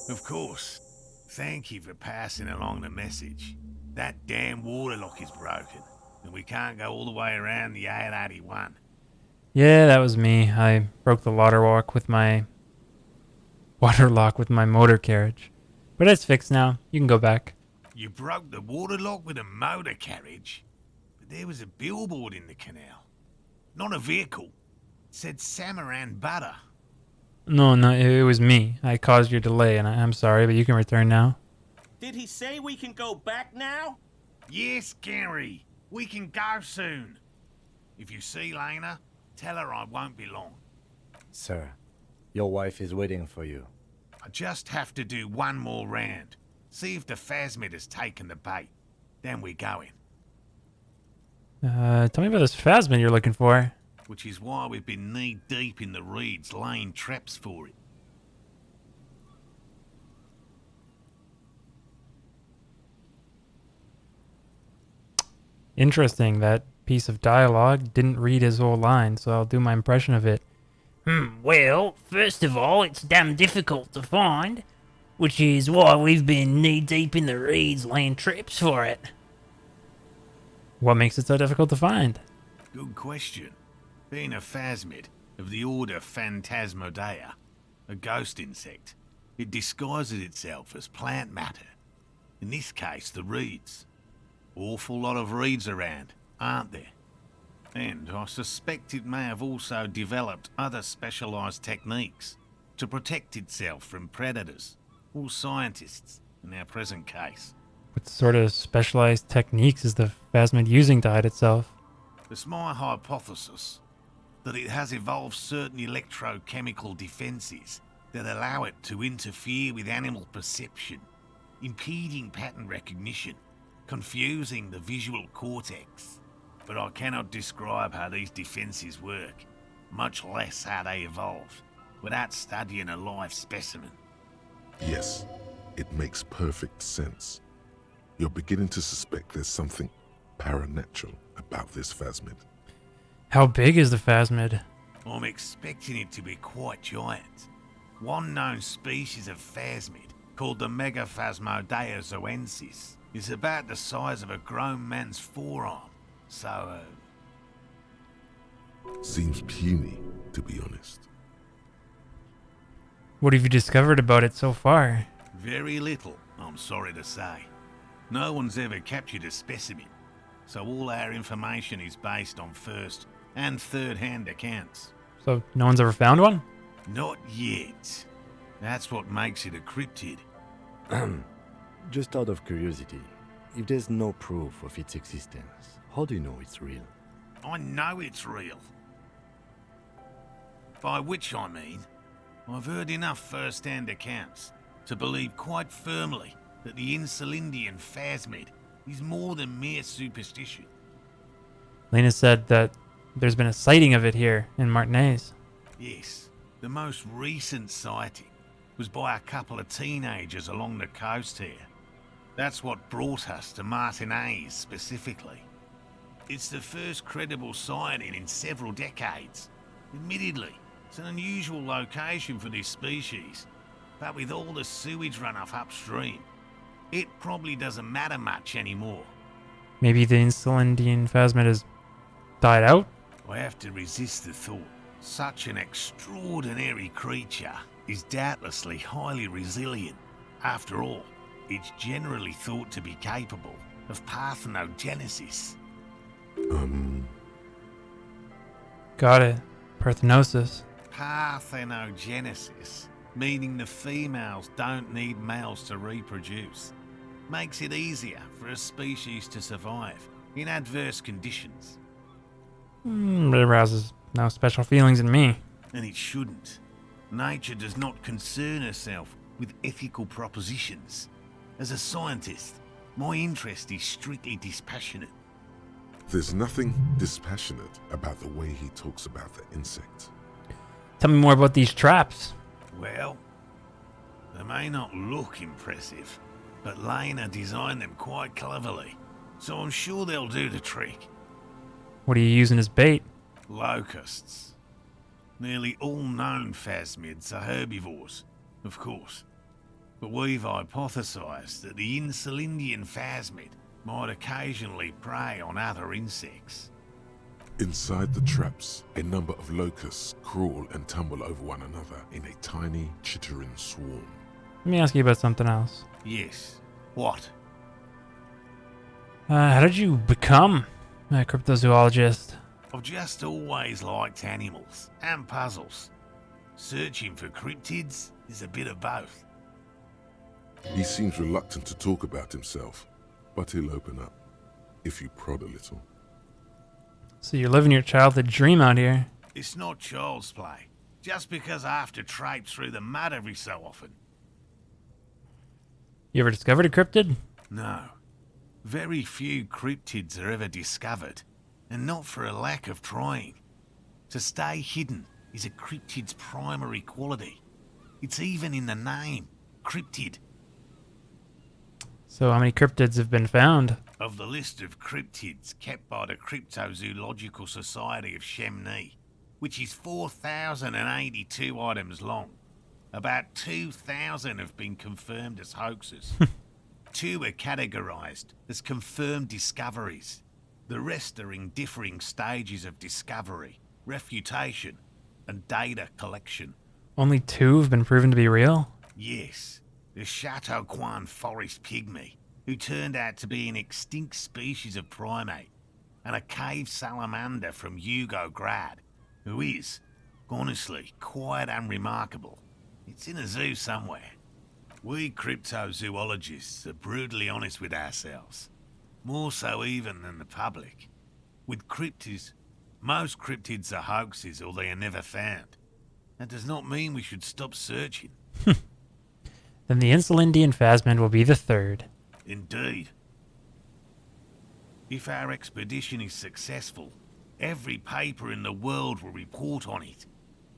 Of course. Thank you for passing along the message. That damn water lock is broken, and we can't go all the way around the 881. Yeah, that was me. I broke the water lock with my motor carriage. But it's fixed now. You can go back. You broke the water lock with a motor carriage? But there was a billboard in the canal. Not a vehicle. It said Samaran Butter. No, it was me. I caused your delay, and I'm sorry, but you can return now. Did he say we can go back now? Yes, Gary. We can go soon. If you see Lena, tell her I won't be long. Sir, your wife is waiting for you. I just have to do one more round. See if the phasmid has taken the bait. Then we're going. Tell me about this phasmid you're looking for. Which is why we've been knee-deep in the reeds laying traps for it. Interesting. That piece of dialogue didn't read his whole line, so I'll do my impression of it. Well, first of all, it's damn difficult to find, which is why we've been knee-deep in the reeds laying traps for it. What makes it so difficult to find? Good question. Being a phasmid of the order Phantasmodea, a ghost insect, it disguises itself as plant matter. In this case, the reeds. Awful lot of reeds around, aren't there? And I suspect it may have also developed other specialised techniques to protect itself from predators, or scientists, in our present case. What sort of specialized techniques is the phasmid using to hide itself? It's my hypothesis that it has evolved certain electrochemical defenses that allow it to interfere with animal perception, impeding pattern recognition, confusing the visual cortex. But I cannot describe how these defenses work, much less how they evolved, without studying a live specimen. Yes, it makes perfect sense. You're beginning to suspect there's something paranatural about this phasmid. How big is the phasmid? I'm expecting it to be quite giant. One known species of phasmid, called the Megaphasmodea zoensis, is about the size of a grown man's forearm. So, Seems puny, to be honest. What have you discovered about it so far? Very little, I'm sorry to say. No one's ever captured a specimen, so all our information is based on first and third-hand accounts. So no one's ever found one? Not yet. That's what makes it a cryptid. Just out of curiosity, if there's no proof of its existence, how do you know it's real? I know it's real. By which I mean, I've heard enough first-hand accounts to believe quite firmly that the Insulindian phasmid is more than mere superstition. Lena said that there's been a sighting of it here in Martinez. Yes, the most recent sighting was by a couple of teenagers along the coast here. That's what brought us to Martinez specifically. It's the first credible sighting in several decades. Admittedly, it's an unusual location for this species, but with all the sewage runoff upstream, it probably doesn't matter much anymore. Maybe the Insulindian phasmid has died out? I have to resist the thought. Such an extraordinary creature is doubtlessly highly resilient. After all, it's generally thought to be capable of parthenogenesis. Got it. Parthenosis. Parthenogenesis, meaning the females don't need males to reproduce, makes it easier for a species to survive in adverse conditions. It arouses no special feelings in me. And it shouldn't. Nature does not concern herself with ethical propositions. As a scientist, my interest is strictly dispassionate. There's nothing dispassionate about the way he talks about the insect. Tell me more about these traps. Well, they may not look impressive, but Lena designed them quite cleverly, so I'm sure they'll do the trick. What are you using as bait? Locusts. Nearly all known phasmids are herbivores, of course, but we've hypothesized that the Insulindian phasmid might occasionally prey on other insects. Inside the traps, a number of locusts crawl and tumble over one another in a tiny, chittering swarm. Let me ask you about something else. Yes. What? How did you become a cryptozoologist? I've just always liked animals and puzzles. Searching for cryptids is a bit of both. He seems reluctant to talk about himself, but he'll open up, if you prod a little. So you're living your childhood dream out here. It's not child's play, just because I have to traipse through the mud every so often. You ever discovered a cryptid? No. Very few cryptids are ever discovered, and not for a lack of trying. To stay hidden is a cryptid's primary quality. It's even in the name, cryptid. So how many cryptids have been found? Of the list of cryptids kept by the Cryptozoological Society of Chemney, which is 4,082 items long, about 2,000 have been confirmed as hoaxes. 2 are categorized as confirmed discoveries. The rest are in differing stages of discovery, refutation, and data collection. Only 2 have been proven to be real? Yes, the Chateau Quan forest pygmy, who turned out to be an extinct species of primate, and a cave salamander from Yugograd, who is, honestly, quite unremarkable. It's in a zoo somewhere. We cryptozoologists are brutally honest with ourselves, more so even than the public. With cryptids, most cryptids are hoaxes or they are never found. That does not mean we should stop searching. Then the Insulindian phasmid will be the 3rd. Indeed. If our expedition is successful, every paper in the world will report on it.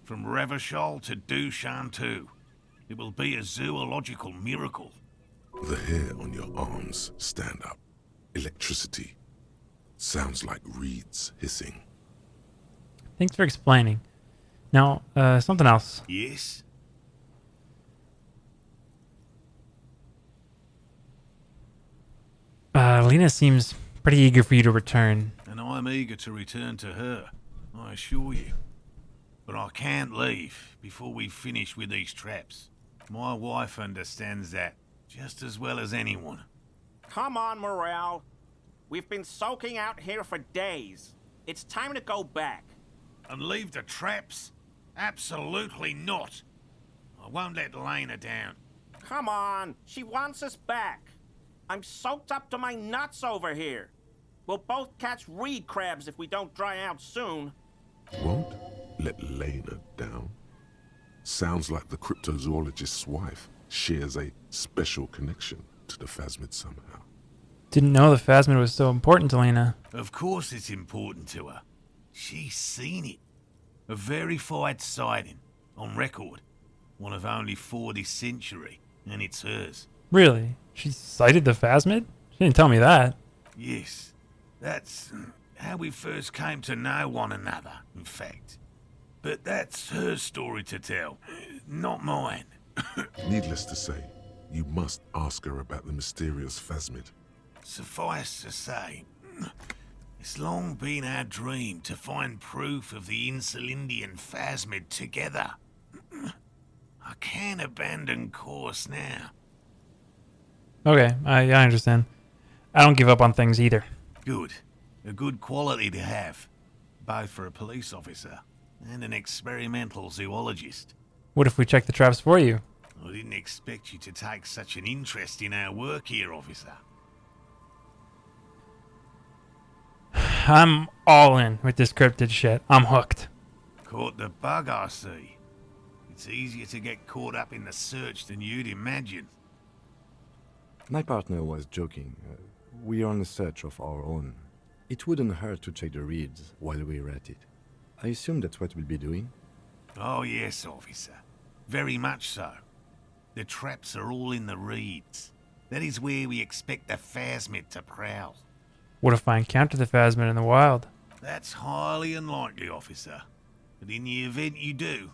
From Revachol to Dushantu. It will be a zoological miracle. The hair on your arms stand up. Electricity. Sounds like reeds hissing. Thanks for explaining. Now, something else. Yes? Lena seems pretty eager for you to return. And I'm eager to return to her, I assure you. But I can't leave before we finish with these traps. My wife understands that just as well as anyone. Come on, Morel. We've been soaking out here for days. It's time to go back. And leave the traps? Absolutely not. I won't let Lena down. Come on, she wants us back. I'm soaked up to my nuts over here. We'll both catch reed crabs if we don't dry out soon. Won't let Lena down? Sounds like the cryptozoologist's wife shares a special connection to the Phasmid somehow. Didn't know the Phasmid was so important to Lena. Of course it's important to her. She's seen it. A verified sighting, on record. One of only 4 this century, and it's hers. Really? She sighted the Phasmid? She didn't tell me that. Yes, that's how we first came to know one another, in fact. But that's her story to tell, not mine. Needless to say, you must ask her about the mysterious Phasmid. Suffice to say, it's long been our dream to find proof of the Insulindian Phasmid together. I can't abandon course now. Okay, I understand. I don't give up on things either. Good. A good quality to have, both for a police officer and an experimental zoologist. What if we check the traps for you? I didn't expect you to take such an interest in our work here, officer. I'm all in with this cryptid shit. I'm hooked. Caught the bug, I see. It's easier to get caught up in the search than you'd imagine. My partner was joking. We are on a search of our own. It wouldn't hurt to check the reeds while we're at it. I assume that's what we'll be doing? Oh yes, officer. Very much so. The traps are all in the reeds. That is where we expect the Phasmid to prowl. What if I encounter the Phasmid in the wild? That's highly unlikely, officer. But in the event you do,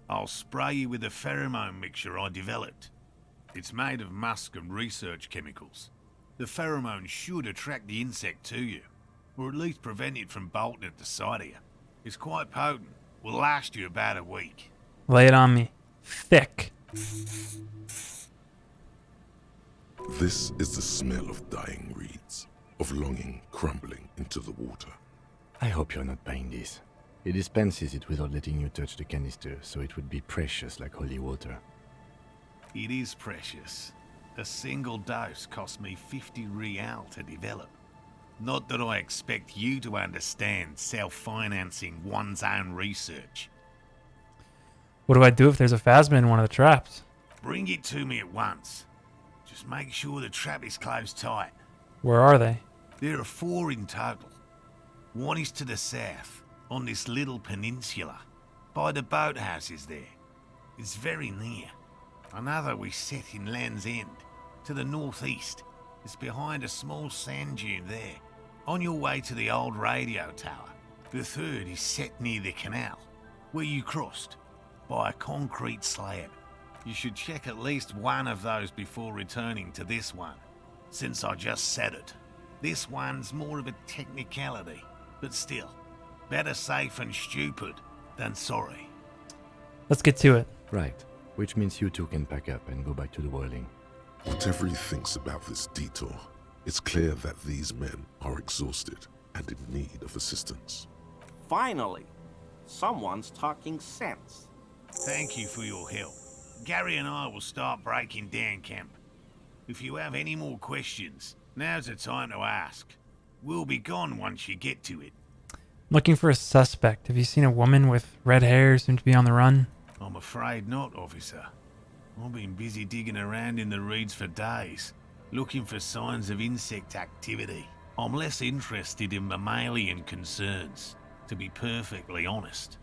I'll spray you with a pheromone mixture I developed. It's made of musk and research chemicals. The pheromone should attract the insect to you, or at least prevent it from bolting at the sight of you. It's quite potent. Will last you about a week. Lay it on me. Thick. This is the smell of dying reeds, of longing crumbling into the water. I hope you're not buying this. It dispenses it without letting you touch the canister, so it would be precious like holy water. It is precious. A single dose cost me 50 real to develop. Not that I expect you to understand self-financing one's own research. What do I do if there's a Phasmid in one of the traps? Bring it to me at once. Just make sure the trap is closed tight. Where are they? There are 4 in total. One is to the south, on this little peninsula, by the boathouses there. It's very near. Another we set in Land's End, to the northeast. It's behind a small sand dune there, on your way to the old radio tower. The third is set near the canal, where you crossed, by a concrete slab. You should check at least one of those before returning to this one, since I just said it. This one's more of a technicality, but still, better safe and stupid than sorry. Let's get to it. Right, which means you two can pack up and go back to the whirling. Whatever he thinks about this detour, it's clear that these men are exhausted and in need of assistance. Finally, someone's talking sense. Thank you for your help. Gary and I will start breaking down camp. If you have any more questions, now's the time to ask. We'll be gone once you get to it. Looking for a suspect. Have you seen a woman with red hair soon to be on the run? I'm afraid not, officer. I've been busy digging around in the reeds for days, looking for signs of insect activity. I'm less interested in mammalian concerns, to be perfectly honest.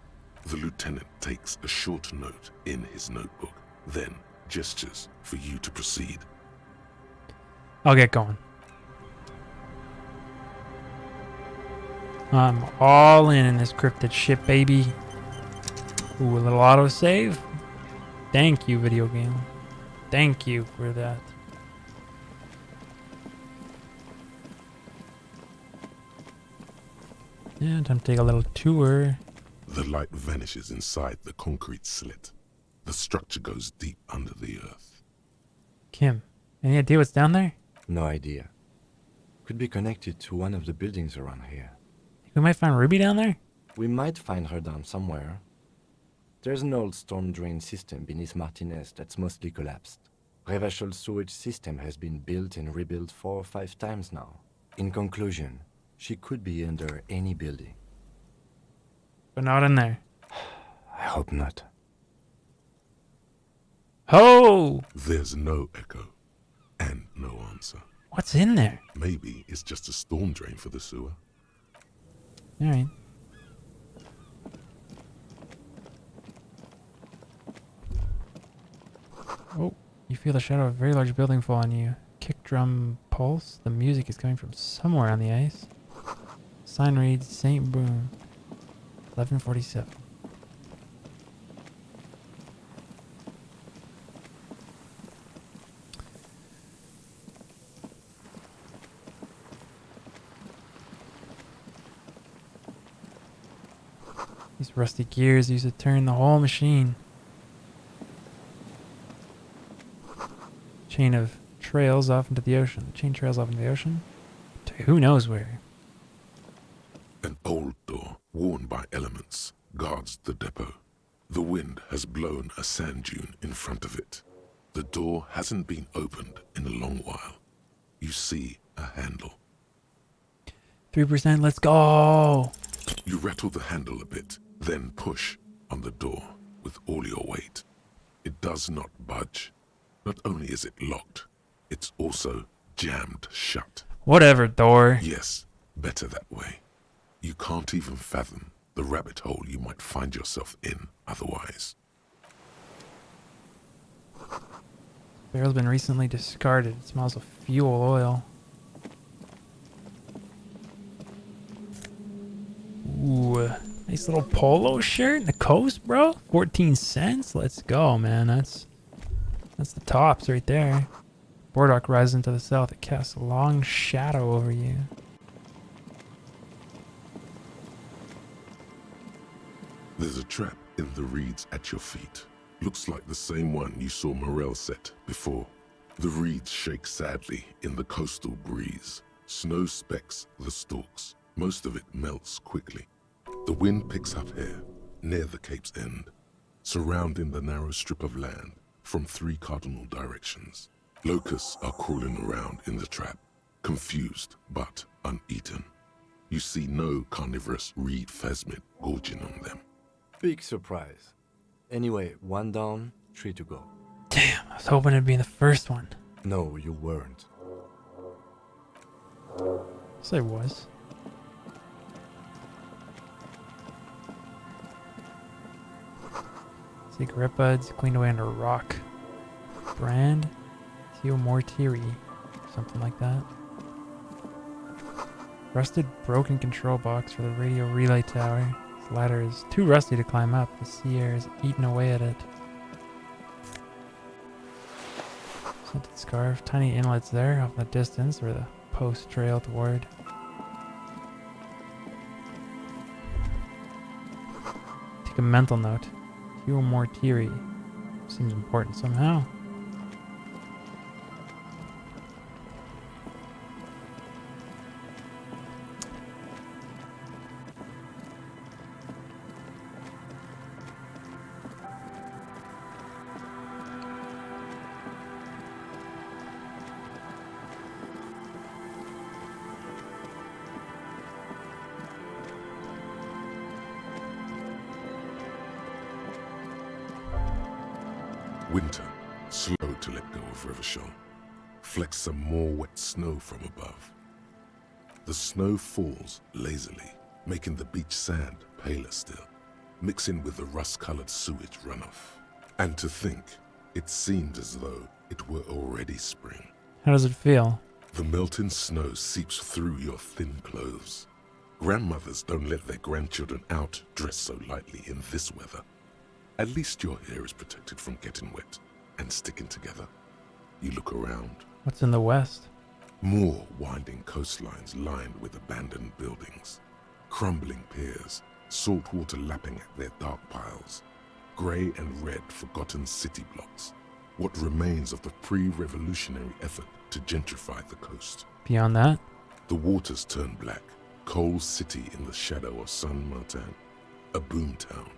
The lieutenant takes a short note in his notebook, then gestures for you to proceed. I'll get going. I'm all in this cryptid shit, baby. Ooh, a little autosave. Thank you, video game. Thank you for that. Yeah, time to take a little tour. The light vanishes inside the concrete slit. The structure goes deep under the earth. Kim, any idea what's down there? No idea. Could be connected to one of the buildings around here. We might find Ruby down there? We might find her down somewhere. There's an old storm drain system beneath Martinez that's mostly collapsed. Revachel's sewage system has been built and rebuilt 4 or 5 times now. In conclusion, she could be under any building. But not in there. I hope not. Oh! There's no echo and no answer. What's in there? Maybe it's just a storm drain for the sewer. Alright. Oh, you feel the shadow of a very large building fall on you. Kick drum pulse. The music is coming from somewhere on the ice. Sign reads St. Broom. 1147. These rusty gears used to turn the whole machine. Chain of trails off into the ocean. Chain trails off into the ocean? To who knows where? An old door, worn by elements, guards the depot. The wind has blown a sand dune in front of it. The door hasn't been opened in a long while. You see a handle. 3%, let's go! You rattle the handle a bit, then push on the door with all your weight. It does not budge. Not only is it locked, it's also jammed shut. Whatever, door. Yes, better that way. You can't even fathom the rabbit hole you might find yourself in otherwise. Barrel's been recently discarded. It smells of fuel oil. Ooh, nice little polo shirt in the coast, bro. 14 cents. Let's go, man. That's the tops right there. Boardwalk rises into the south. It casts a long shadow over you. There's a trap in the reeds at your feet. Looks like the same one you saw Morel set before. The reeds shake sadly in the coastal breeze. Snow specks the stalks. Most of it melts quickly. The wind picks up here, near the cape's end, surrounding the narrow strip of land from 3 cardinal directions. Locusts are crawling around in the trap, confused but uneaten. You see no carnivorous reed phasmid gorging on them. Big surprise. Anyway, 1 down, 3 to go. Damn, I was hoping it'd be in the first one. No, you weren't. Yes, I was. Cigarette buds cleaned away under a rock. Brand? Theo Mortieri. Something like that. Rusted broken control box for the radio relay tower. This ladder is too rusty to climb up. The sea air is eating away at it. Scented scarf. Tiny inlets there off in the distance where the posts trail toward. Take a mental note. Theo Mortieri. Seems important somehow. Winter, slow to let go of Revachol, flecks some more wet snow from above. The snow falls lazily, making the beach sand paler still, mixing with the rust-colored sewage runoff. And to think, it seemed as though it were already spring. How does it feel? The melting snow seeps through your thin clothes. Grandmothers don't let their grandchildren out dressed so lightly in this weather. At least your hair is protected from getting wet and sticking together. You look around. What's in the west? More winding coastlines lined with abandoned buildings. Crumbling piers, salt water lapping at their dark piles. grey and red forgotten city blocks, what remains of the pre-revolutionary effort to gentrify the coast. Beyond that? The waters turn black, Coal City in the shadow of San Martin, a boom town.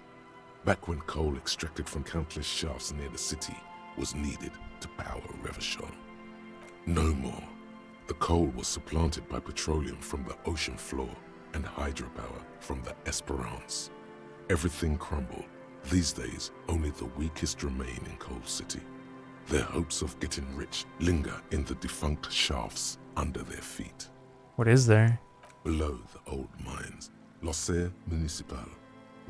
Back when coal extracted from countless shafts near the city was needed to power Revachol. No more. The coal was supplanted by petroleum from the ocean floor and hydropower from the Esperance. Everything crumbled. These days, only the weakest remain in Coal City. Their hopes of getting rich linger in the defunct shafts under their feet. What is there? Below the old mines, l'Océan Municipal,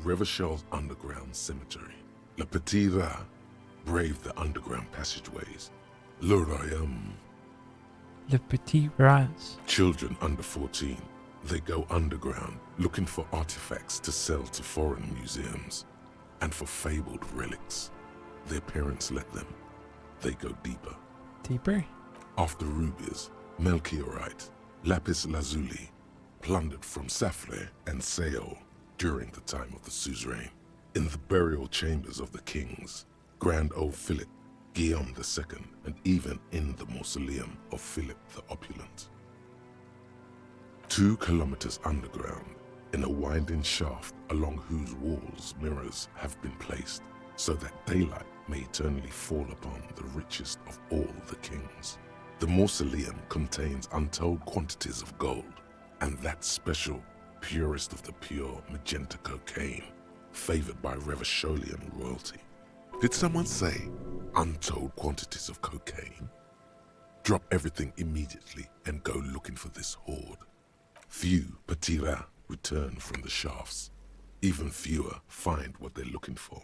Revachol's underground cemetery. Le Petit Rat braved the underground passageways. Le Royaume. Le Petit Rats. Children under 14, they go underground looking for artifacts to sell to foreign museums and for fabled relics. Their parents let them. They go deeper. Deeper? After rubies, melchiorite, lapis lazuli, plundered from Safle and Seol during the time of the suzerain. In the burial chambers of the kings, Grand Old Philip, Guillaume II, and even in the mausoleum of Philip the Opulent. 2 kilometers underground, in a winding shaft along whose walls mirrors have been placed, so that daylight may eternally fall upon the richest of all the kings. The mausoleum contains untold quantities of gold, and that special, purest of the pure magenta cocaine, favored by Revacholian royalty. Did someone say untold quantities of cocaine? Drop everything immediately and go looking for this hoard. Few Petit Rats return from the shafts. Even fewer find what they're looking for.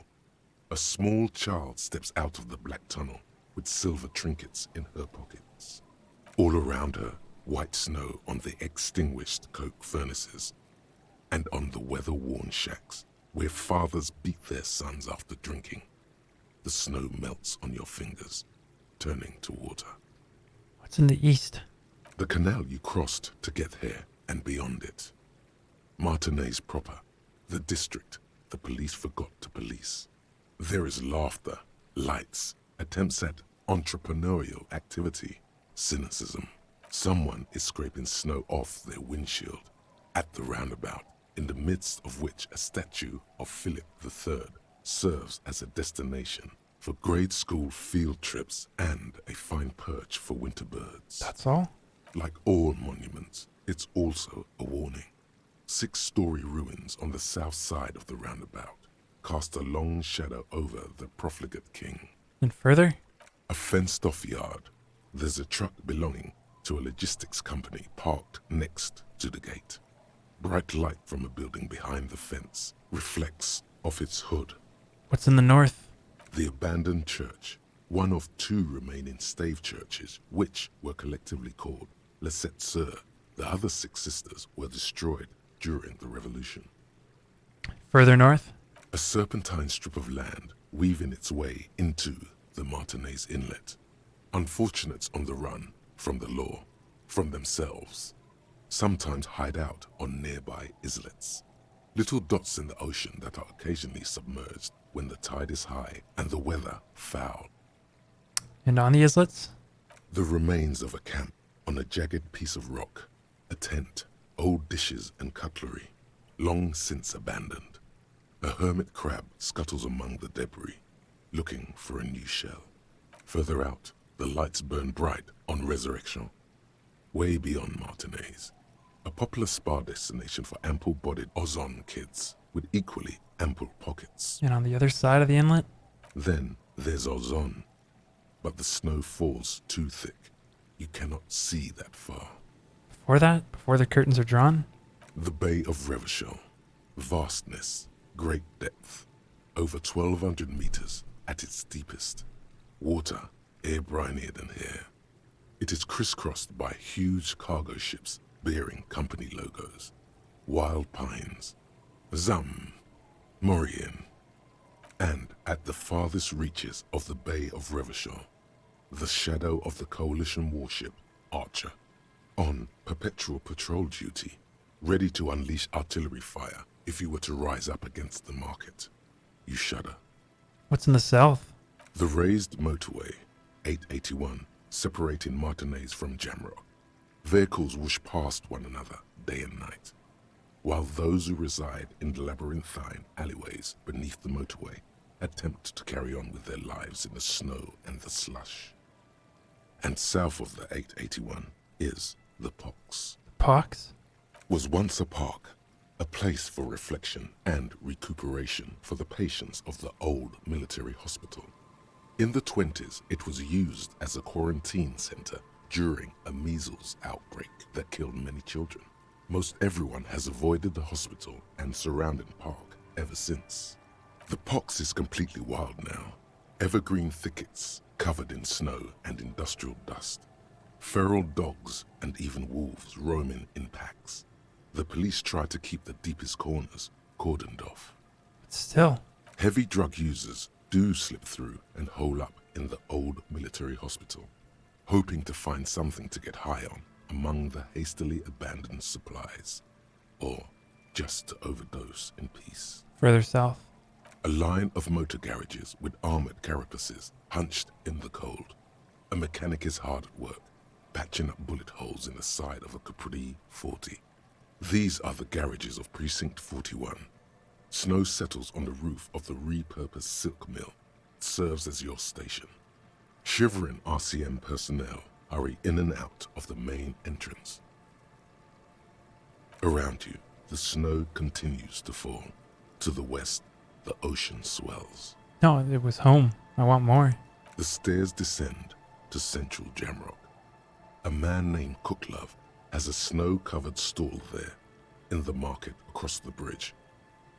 A small child steps out of the black tunnel with silver trinkets in her pockets. All around her, white snow on the extinguished coke furnaces and on the weather-worn shacks where fathers beat their sons after drinking. The snow melts on your fingers, turning to water. What's in the east? The canal you crossed to get here and beyond it. Martinez proper, the district the police forgot to police. There is laughter, lights, attempts at entrepreneurial activity, cynicism. Someone is scraping snow off their windshield at the roundabout, in the midst of which a statue of Philip III serves as a destination for grade school field trips and a fine perch for winter birds. That's all? Like all monuments, it's also a warning. 6-story ruins on the south side of the roundabout cast a long shadow over the profligate king. And further? A fenced-off yard. There's a truck belonging to a logistics company parked next to the gate. Bright light from a building behind the fence reflects off its hood. What's in the north? The abandoned church, one of 2 remaining stave churches, which were collectively called Les Sept Sœurs. The other 6 sisters were destroyed during the Revolution. Further north? A serpentine strip of land weaving its way into the Martinez Inlet. Unfortunates on the run from the law, from themselves, sometimes hide out on nearby islets. Little dots in the ocean that are occasionally submerged when the tide is high and the weather foul. And on the islets? The remains of a camp on a jagged piece of rock, a tent, old dishes and cutlery, long since abandoned. A hermit crab scuttles among the debris, looking for a new shell. Further out, the lights burn bright on Resurrection. Way beyond Martinez, a popular spa destination for ample-bodied Ozon kids with equally ample pockets. And on the other side of the inlet? Then there's Ozon, but the snow falls too thick. You cannot see that far. Before that? Before the curtains are drawn? The Bay of Revachol. Vastness, great depth. Over 1,200 meters at its deepest. Water, air-brinier than here. It is crisscrossed by huge cargo ships bearing company logos. Wild pines. Zam. Maurien. And at the farthest reaches of the Bay of Revachol, the shadow of the coalition warship, Archer, on perpetual patrol duty, ready to unleash artillery fire if you were to rise up against the market. You shudder. What's in the south? The raised motorway, 881, separating Martinez from Jamrock. Vehicles whoosh past one another day and night, while those who reside in the labyrinthine alleyways beneath the motorway attempt to carry on with their lives in the snow and the slush. And south of the 881 is the Pox. Pox? Was once a park, a place for reflection and recuperation for the patients of the old military hospital. In the 20s, it was used as a quarantine center during a measles outbreak that killed many children. Most everyone has avoided the hospital and surrounding park ever since. The Pox is completely wild now. Evergreen thickets covered in snow and industrial dust. Feral dogs and even wolves roaming in packs. The police try to keep the deepest corners cordoned off. But still. Heavy drug users do slip through and hole up in the old military hospital, hoping to find something to get high on among the hastily abandoned supplies, or just to overdose in peace. Further south. A line of motor garages with armored carapaces hunched in the cold. A mechanic is hard at work, patching up bullet holes in the side of a Capri 40. These are the garages of Precinct 41. Snow settles on the roof of the repurposed silk mill. It serves as your station. Shivering RCM personnel hurry in and out of the main entrance. Around you, the snow continues to fall. To the west, the ocean swells. No, it was home. I want more. The stairs descend to central Jamrock. A man named Cooklove has a snow-covered stall there in the market across the bridge.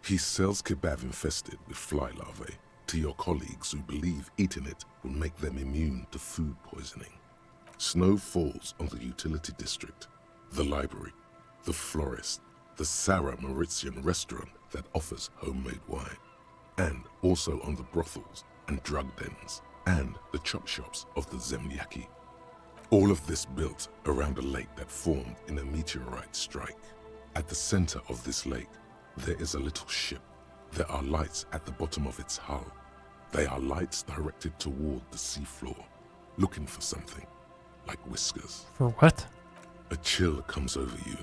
He sells kebab infested with fly larvae to your colleagues who believe eating it will make them immune to food poisoning. Snow falls on the utility district, the library, the florist, the Sarah Mauritian restaurant that offers homemade wine, and also on the brothels and drug dens and the chop shops of the Zemlyaki. All of this built around a lake that formed in a meteorite strike. At the center of this lake, there is a little ship. There are lights at the bottom of its hull. They are lights directed toward the seafloor, looking for something, like whiskers. For what? A chill comes over you,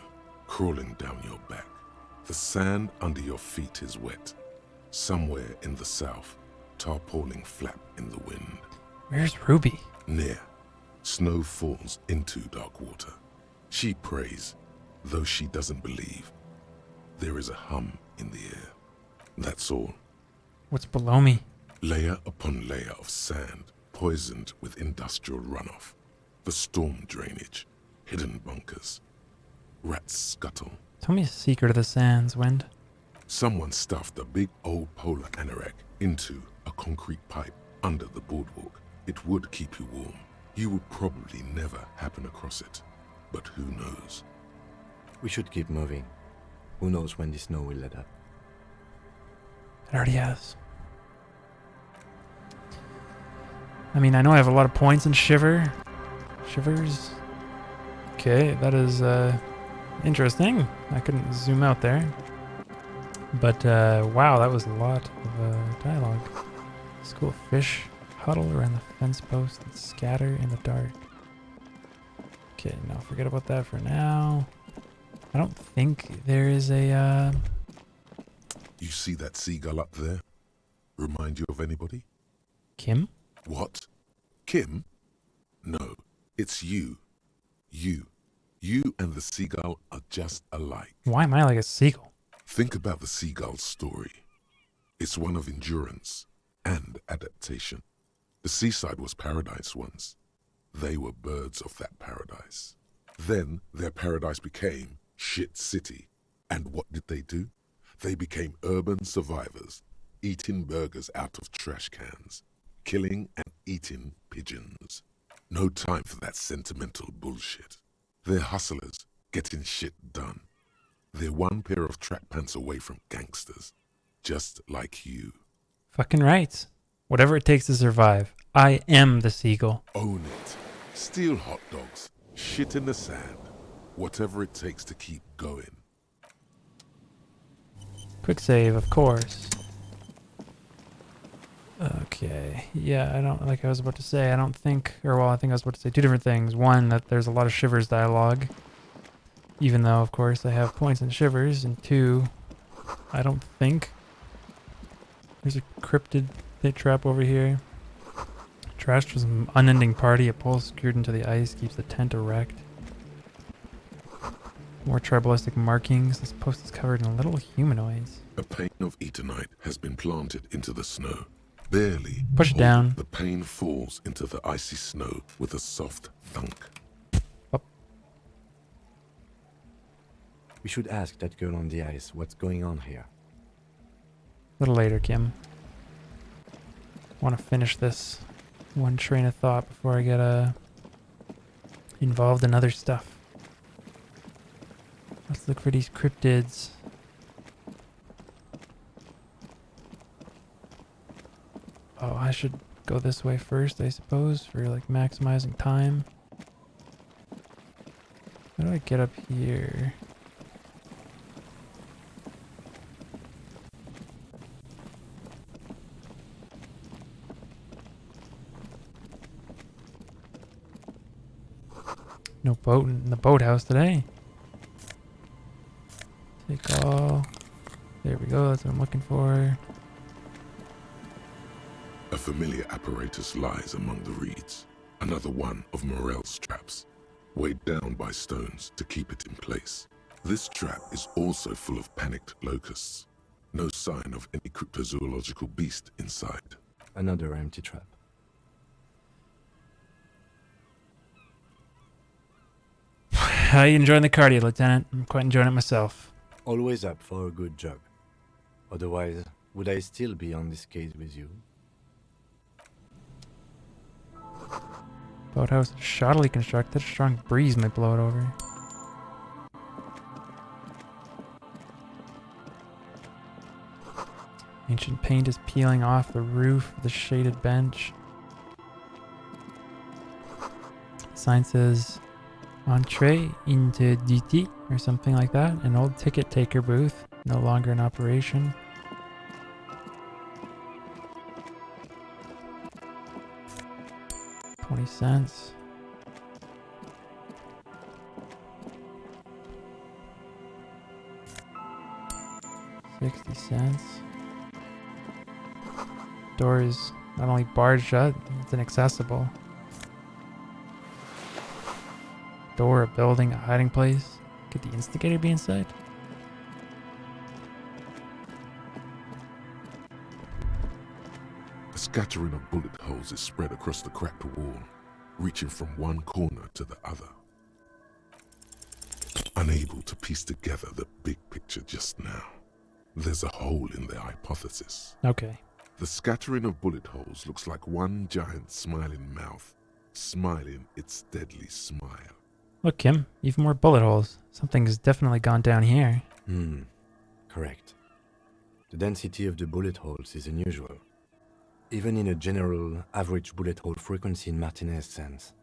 crawling down your back. The sand under your feet is wet. Somewhere in the south, tarpaulin flap in the wind. Where's Ruby? Near. Snow falls into dark water. She prays, though she doesn't believe. There is a hum in the air. That's all. What's below me? Layer upon layer of sand, poisoned with industrial runoff. The storm drainage, hidden bunkers. Rats scuttle. Tell me a secret of the sands, Wind. Someone stuffed a big old polar anorak into a concrete pipe under the boardwalk. It would keep you warm. You would probably never happen across it, but who knows? We should keep moving. Who knows when the snow will let up? It already has. I mean, I know I have a lot of points in Shivers. Okay, that is interesting. I couldn't zoom out there. But wow, that was a lot of dialogue. School fish huddle around the fence post and scatter in the dark. Okay, no, forget about that for now. I don't think there is a You see that seagull up there? Remind you of anybody? Kim? What? Kim? No, it's you. You and the seagull are just alike. Why am I like a seagull? Think about the seagull's story. It's one of endurance and adaptation. The seaside was paradise once. They were birds of that paradise. Then their paradise became shit city. And what did they do? They became urban survivors, eating burgers out of trash cans, killing and eating pigeons. No time for that sentimental bullshit. They're hustlers, getting shit done. They're one pair of track pants away from gangsters, just like you. Fucking right. Whatever it takes to survive. I am the seagull. Own it. Steal hot dogs. Shit in the sand. Whatever it takes to keep going. Quick save, of course. Okay. Yeah, I was about to say, I think I was about to say two different things. One, that there's a lot of Shivers dialogue, even though, of course, I have points in Shivers. And two, I don't think there's a cryptid pit trap over here. Trashed was an unending party. A pole secured into the ice keeps the tent erect. More tribalistic markings. This post is covered in little humanoids. A pane of Eternite has been planted into the snow. Barely. Push it down. The pane falls into the icy snow with a soft thunk. Up. We should ask that girl on the ice what's going on here. A little later, Kim. Want to finish this one train of thought before I get involved in other stuff. Let's look for these cryptids. Oh, I should go this way first, I suppose, for like maximizing time. How do I get up here? No boat in the boathouse today. Take all. There we go, that's what I'm looking for. A familiar apparatus lies among the reeds. Another one of Morel's traps, weighed down by stones to keep it in place. This trap is also full of panicked locusts. No sign of any cryptozoological beast inside. Another empty trap. How you enjoying the cardio, Lieutenant? I'm quite enjoying it myself. Always up for a good jog. Otherwise, would I still be on this case with you? Boathouse is shoddily constructed. A strong breeze might blow it over. Ancient paint is peeling off the roof of the shaded bench. Sign says Entree into duty or something like that. An old ticket taker booth, no longer in operation. $0.20. $0.60. Door is not only barred shut, it's inaccessible. Door, a building, a hiding place. Could the instigator be inside? A scattering of bullet holes is spread across the cracked wall, reaching from one corner to the other. Unable to piece together the big picture just now, there's a hole in their hypothesis. Okay. The scattering of bullet holes looks like one giant smiling mouth, smiling its deadly smile. Look, Kim, even more bullet holes. Something's definitely gone down here. Correct. The density of the bullet holes is unusual. Even in a general average bullet hole frequency in Martinez sense.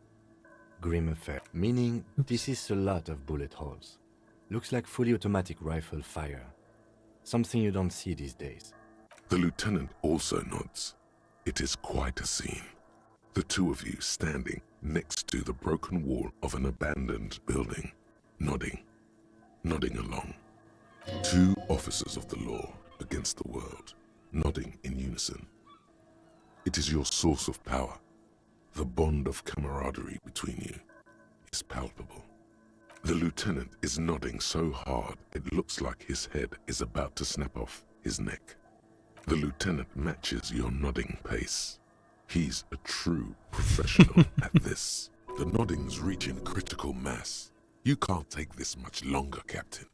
Grim affair, meaning this is a lot of bullet holes. Looks like fully automatic rifle fire. Something you don't see these days. The lieutenant also nods. It is quite a scene. The two of you standing next to the broken wall of an abandoned building, nodding along. Two officers of the law against the world, nodding in unison. It is your source of power. The bond of camaraderie between you is palpable. The lieutenant is nodding so hard it looks like his head is about to snap off his neck. The lieutenant matches your nodding pace. He's a true professional at this. The nodding's reaching critical mass. You can't take this much longer, Captain.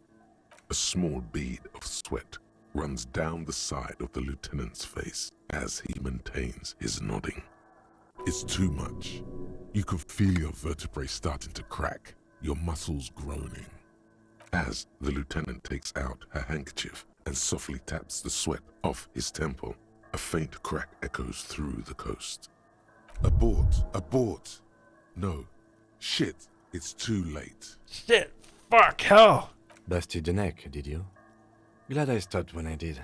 A small bead of sweat runs down the side of the lieutenant's face as he maintains his nodding. It's too much. You can feel your vertebrae starting to crack, your muscles groaning. As the lieutenant takes out her handkerchief and softly taps the sweat off his temple, a faint crack echoes through the coast. Abort! Abort! No. Shit, it's too late. Shit! Fuck! Hell! Busted the neck, did you? Glad I stopped when I did.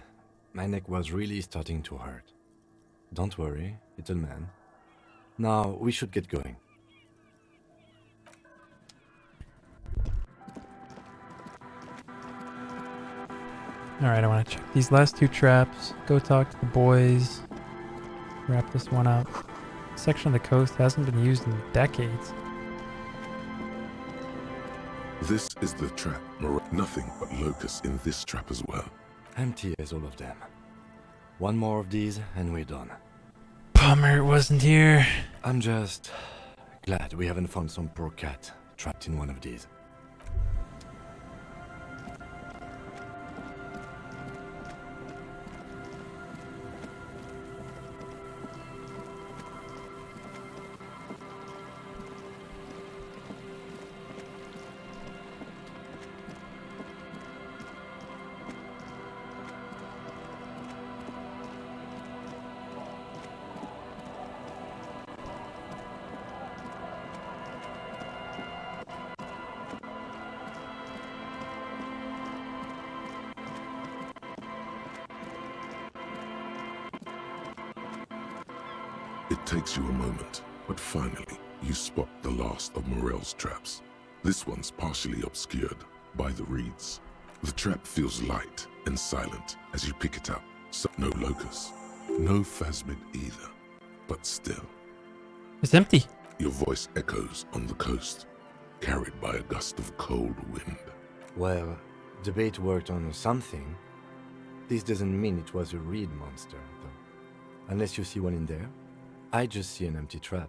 My neck was really starting to hurt. Don't worry, little man. Now, we should get going. Alright, I want to check these last 2 traps. Go talk to the boys. Wrap this one up. This section of the coast hasn't been used in decades. This is the trap. Nothing but locusts in this trap as well. Empty as all of them. One more of these and we're done. Bummer it wasn't here. I'm just glad we haven't found some poor cat trapped in one of these. It takes you a moment, but finally, you spot the last of Morel's traps. This one's partially obscured by the reeds. The trap feels light and silent as you pick it up. So no locust, no phasmid either, but still. It's empty. Your voice echoes on the coast, carried by a gust of cold wind. Well, the bait worked on something. This doesn't mean it was a reed monster, though. Unless you see one in there. I just see an empty trap.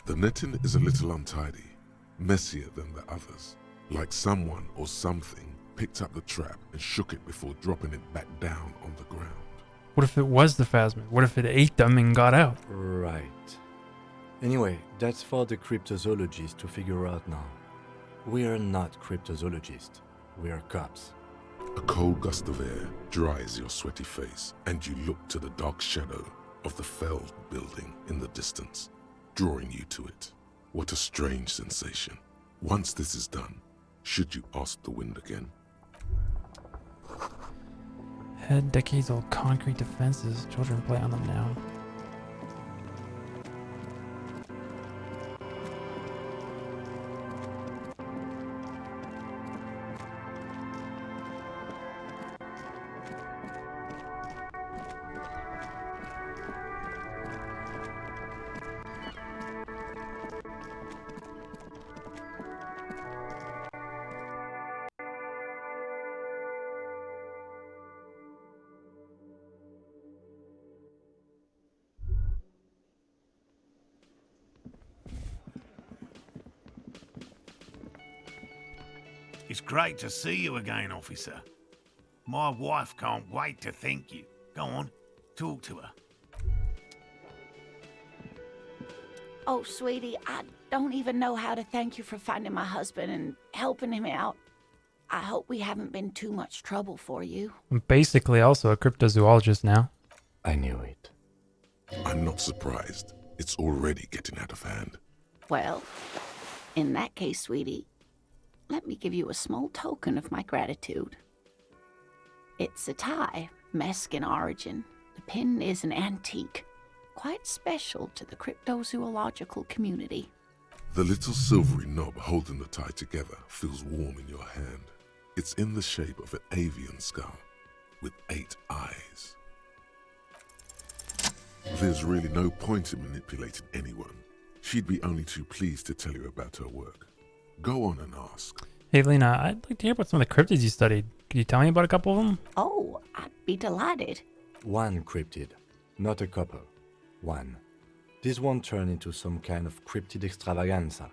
The netting is a little untidy, messier than the others. Like someone or something picked up the trap and shook it before dropping it back down on the ground. What if it was the phasmid? What if it ate them and got out? Right. Anyway, that's for the cryptozoologists to figure out now. We're not cryptozoologists. We're cops. A cold gust of air dries your sweaty face, and you look to the dark shadow of the felled building in the distance, drawing you to it. What a strange sensation. Once this is done, should you ask the wind again? Had decades-old concrete defenses. Children play on them now. It's great to see you again, officer. My wife can't wait to thank you. Go on, talk to her. Oh, sweetie, I don't even know how to thank you for finding my husband and helping him out. I hope we haven't been too much trouble for you. I'm basically also a cryptozoologist now. I knew it. I'm not surprised. It's already getting out of hand. Well, in that case, sweetie, let me give you a small token of my gratitude. It's a tie, Mesk in origin. The pin is an antique, quite special to the cryptozoological community. The little silvery knob holding the tie together feels warm in your hand. It's in the shape of an avian skull with 8 eyes. There's really no point in manipulating anyone. She'd be only too pleased to tell you about her work. Go on and ask. Hey, Lena, I'd like to hear about some of the cryptids you studied. Could you tell me about a couple of them? Oh, I'd be delighted. One cryptid, not a couple. One. This won't turn into some kind of cryptid extravaganza.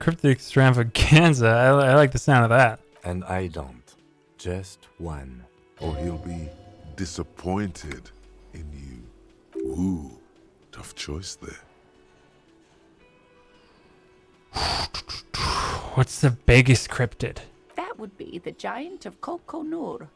Cryptid extravaganza. I like the sound of that. And I don't. Just one. Or he'll be disappointed in you. Ooh, tough choice there. What's the biggest cryptid? That would be the giant of Kokonur.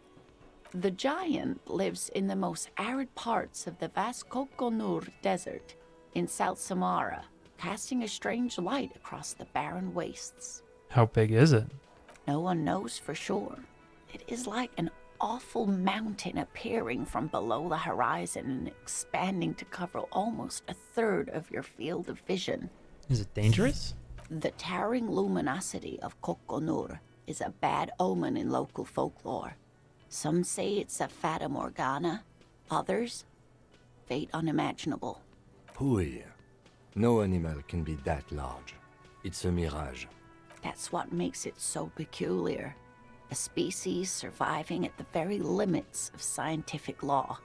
The giant lives in the most arid parts of the vast Kokonur Desert in South Samara, casting a strange light across the barren wastes. How big is it? No one knows for sure. It is like an awful mountain appearing from below the horizon and expanding to cover almost a third of your field of vision. Is it dangerous? The towering luminosity of Kokonur is a bad omen in local folklore. Some say it's a fata morgana, others, fate unimaginable. Hui. No animal can be that large. It's a mirage. That's what makes it so peculiar. A species surviving at the very limits of scientific law.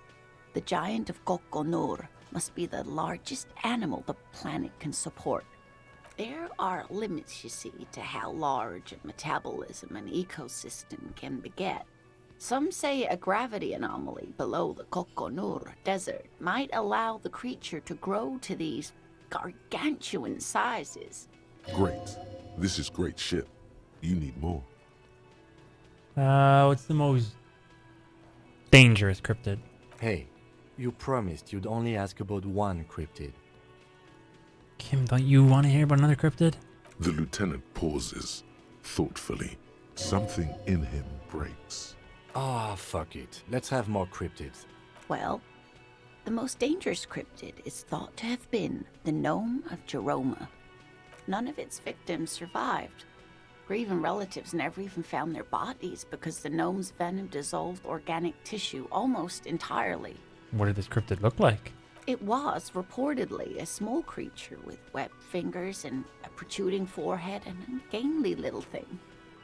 The giant of Kokonur must be the largest animal the planet can support. There are limits, you see, to how large a metabolism an ecosystem can beget. Some say a gravity anomaly below the Kokonur desert might allow the creature to grow to these gargantuan sizes. Great. This is great shit. You need more. What's the most dangerous cryptid? Hey, you promised you'd only ask about one cryptid. Kim, don't you want to hear about another cryptid? The lieutenant pauses, thoughtfully. Something in him breaks. Ah, fuck it. Let's have more cryptids. Well, the most dangerous cryptid is thought to have been the gnome of Jeroma. None of its victims survived. Grieving relatives never even found their bodies because the gnome's venom dissolved organic tissue almost entirely. What did this cryptid look like? It was reportedly a small creature with webbed fingers and a protruding forehead and an ungainly little thing.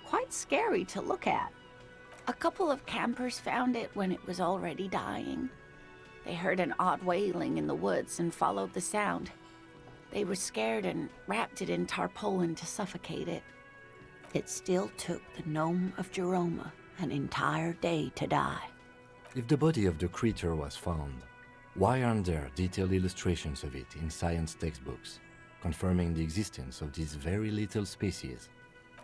Quite scary to look at. A couple of campers found it when it was already dying. They heard an odd wailing in the woods and followed the sound. They were scared and wrapped it in tarpaulin to suffocate it. It still took the gnome of Jeroma an entire day to die. If the body of the creature was found, why aren't there detailed illustrations of it in science textbooks, confirming the existence of this very little species?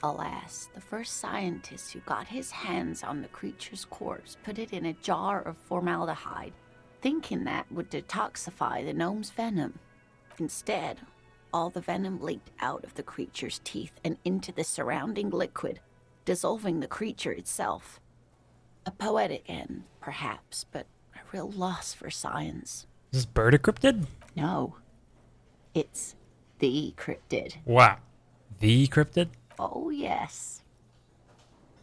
Alas, the first scientist who got his hands on the creature's corpse put it in a jar of formaldehyde, thinking that would detoxify the gnome's venom. Instead, all the venom leaked out of the creature's teeth and into the surrounding liquid, dissolving the creature itself. A poetic end, perhaps, but a real loss for science. Is this bird a cryptid? No, it's the cryptid. Wow. The cryptid? Oh, yes.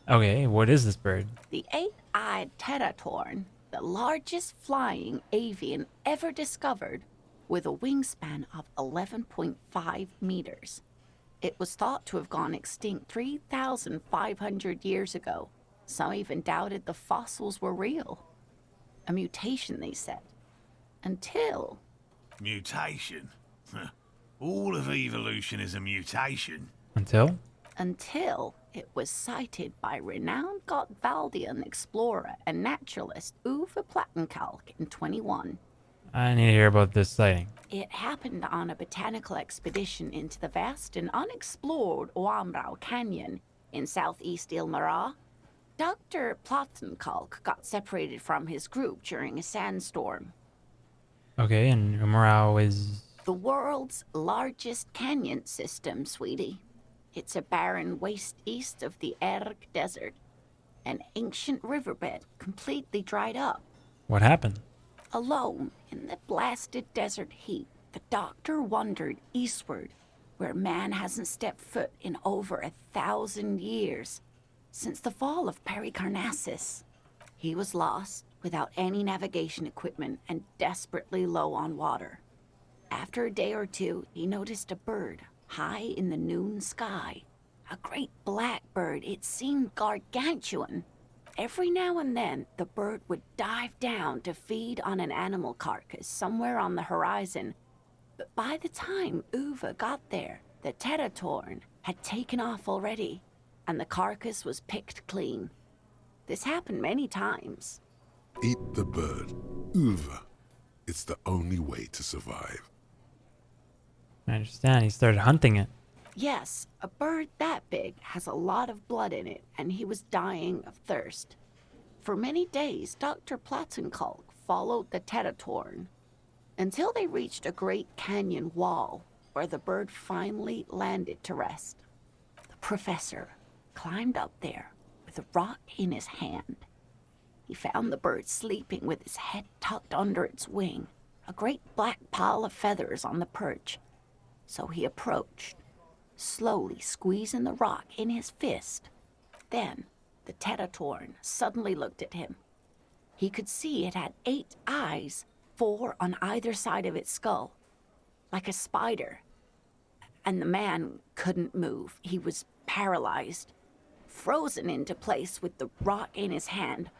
Okay, what is this bird? The eight-eyed teratorn, the largest flying avian ever discovered, with a wingspan of 11.5 meters. It was thought to have gone extinct 3,500 years ago. Some even doubted the fossils were real. A mutation, they said. Until... Mutation? All of evolution is a mutation. Until it was sighted by renowned Gotvaldian explorer and naturalist Uwe Plattenkalk in 21. I need to hear about this sighting. It happened on a botanical expedition into the vast and unexplored Oamrau Canyon in southeast Ilmara. Dr. Plattenkalk got separated from his group during a sandstorm. Okay, and Umrau is... The world's largest canyon system, sweetie. It's a barren waste east of the Erg Desert. An ancient riverbed completely dried up. What happened? Alone in the blasted desert heat, the doctor wandered eastward, where man hasn't stepped foot in over 1,000 years, since the fall of Pericarnassus. He was lost, without any navigation equipment, and desperately low on water. After a day or two, he noticed a bird high in the noon sky. A great black bird. It seemed gargantuan. Every now and then, the bird would dive down to feed on an animal carcass somewhere on the horizon. But by the time Uwe got there, the teratorn had taken off already, and the carcass was picked clean. This happened many times. Eat the bird. Uva. It's the only way to survive. I understand. He started hunting it. Yes, a bird that big has a lot of blood in it, and he was dying of thirst. For many days, Dr. Plattenkalk followed the teratorn until they reached a great canyon wall where the bird finally landed to rest. The professor climbed up there with a rock in his hand. He found the bird sleeping with his head tucked under its wing, a great black pile of feathers on the perch. So he approached, slowly squeezing the rock in his fist. Then the Tetatorn suddenly looked at him. He could see it had 8 eyes, 4 on either side of its skull, like a spider. And the man couldn't move. He was paralyzed, frozen into place with the rock in his hand.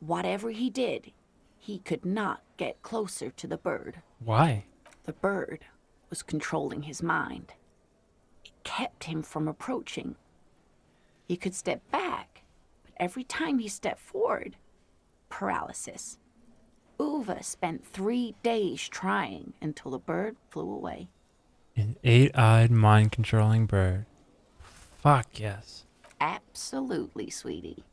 Whatever he did, he could not get closer to the bird. Why? The bird was controlling his mind. It kept him from approaching. He could step back, but every time he stepped forward, paralysis. Uva spent 3 days trying until the bird flew away. An 8-eyed mind-controlling bird. Fuck yes. Absolutely, sweetie.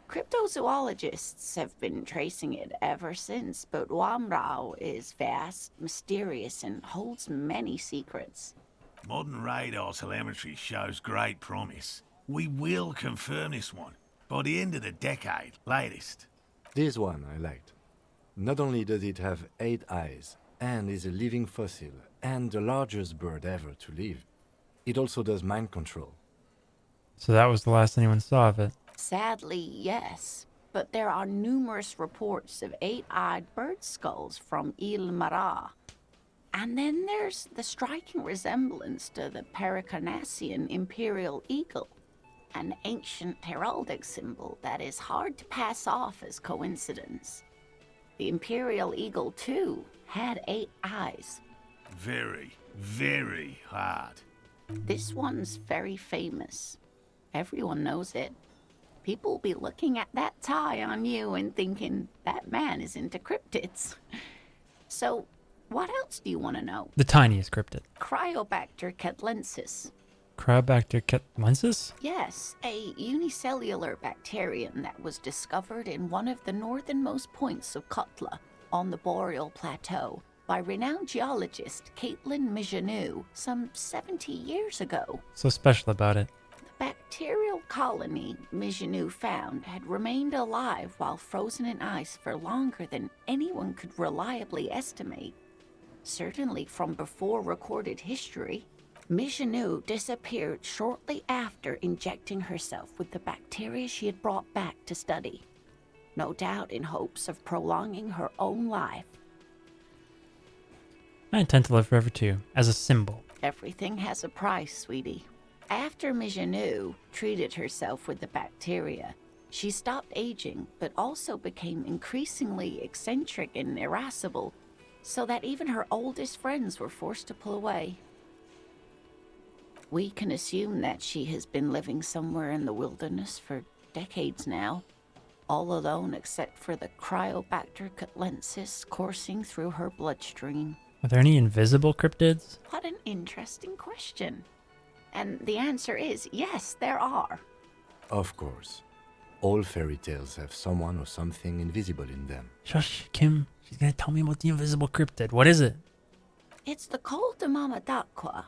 Cryptozoologists have been tracing it ever since, but Wamrao is vast, mysterious, and holds many secrets. Modern radar telemetry shows great promise. We will confirm this one by the end of the decade, latest. This one I liked. Not only does it have 8 eyes, and is a living fossil, and the largest bird ever to live, it also does mind control. So that was the last anyone saw of it. Sadly, yes, but there are numerous reports of 8-eyed bird skulls from Il Mara. And then there's the striking resemblance to the Pericarnassian imperial eagle, an ancient heraldic symbol that is hard to pass off as coincidence. The imperial eagle, too, had 8 eyes. Very, very hard. This one's very famous. Everyone knows it. People will be looking at that tie on you and thinking, that man is into cryptids. So, what else do you want to know? The tiniest cryptid. Cryobacter catlensis. Cryobacter catlensis? Yes, a unicellular bacterium that was discovered in one of the northernmost points of Kotla on the Boreal Plateau by renowned geologist Caitlin Mijanou some 70 years ago. So special about it. The bacterial colony Mijanou found had remained alive while frozen in ice for longer than anyone could reliably estimate. Certainly from before recorded history. Mijanou disappeared shortly after injecting herself with the bacteria she had brought back to study, no doubt in hopes of prolonging her own life. I intend to live forever too, as a symbol. Everything has a price, sweetie. After Mijanou treated herself with the bacteria, she stopped aging, but also became increasingly eccentric and irascible, so that even her oldest friends were forced to pull away. We can assume that she has been living somewhere in the wilderness for decades now, all alone except for the Cryobacter catlensis coursing through her bloodstream. Are there any invisible cryptids? What an interesting question. And the answer is yes, there are. Of course. All fairy tales have someone or something invisible in them. Shush, Kim. She's gonna tell me about the invisible cryptid. What is it? It's the Col de Mama d'Aqua.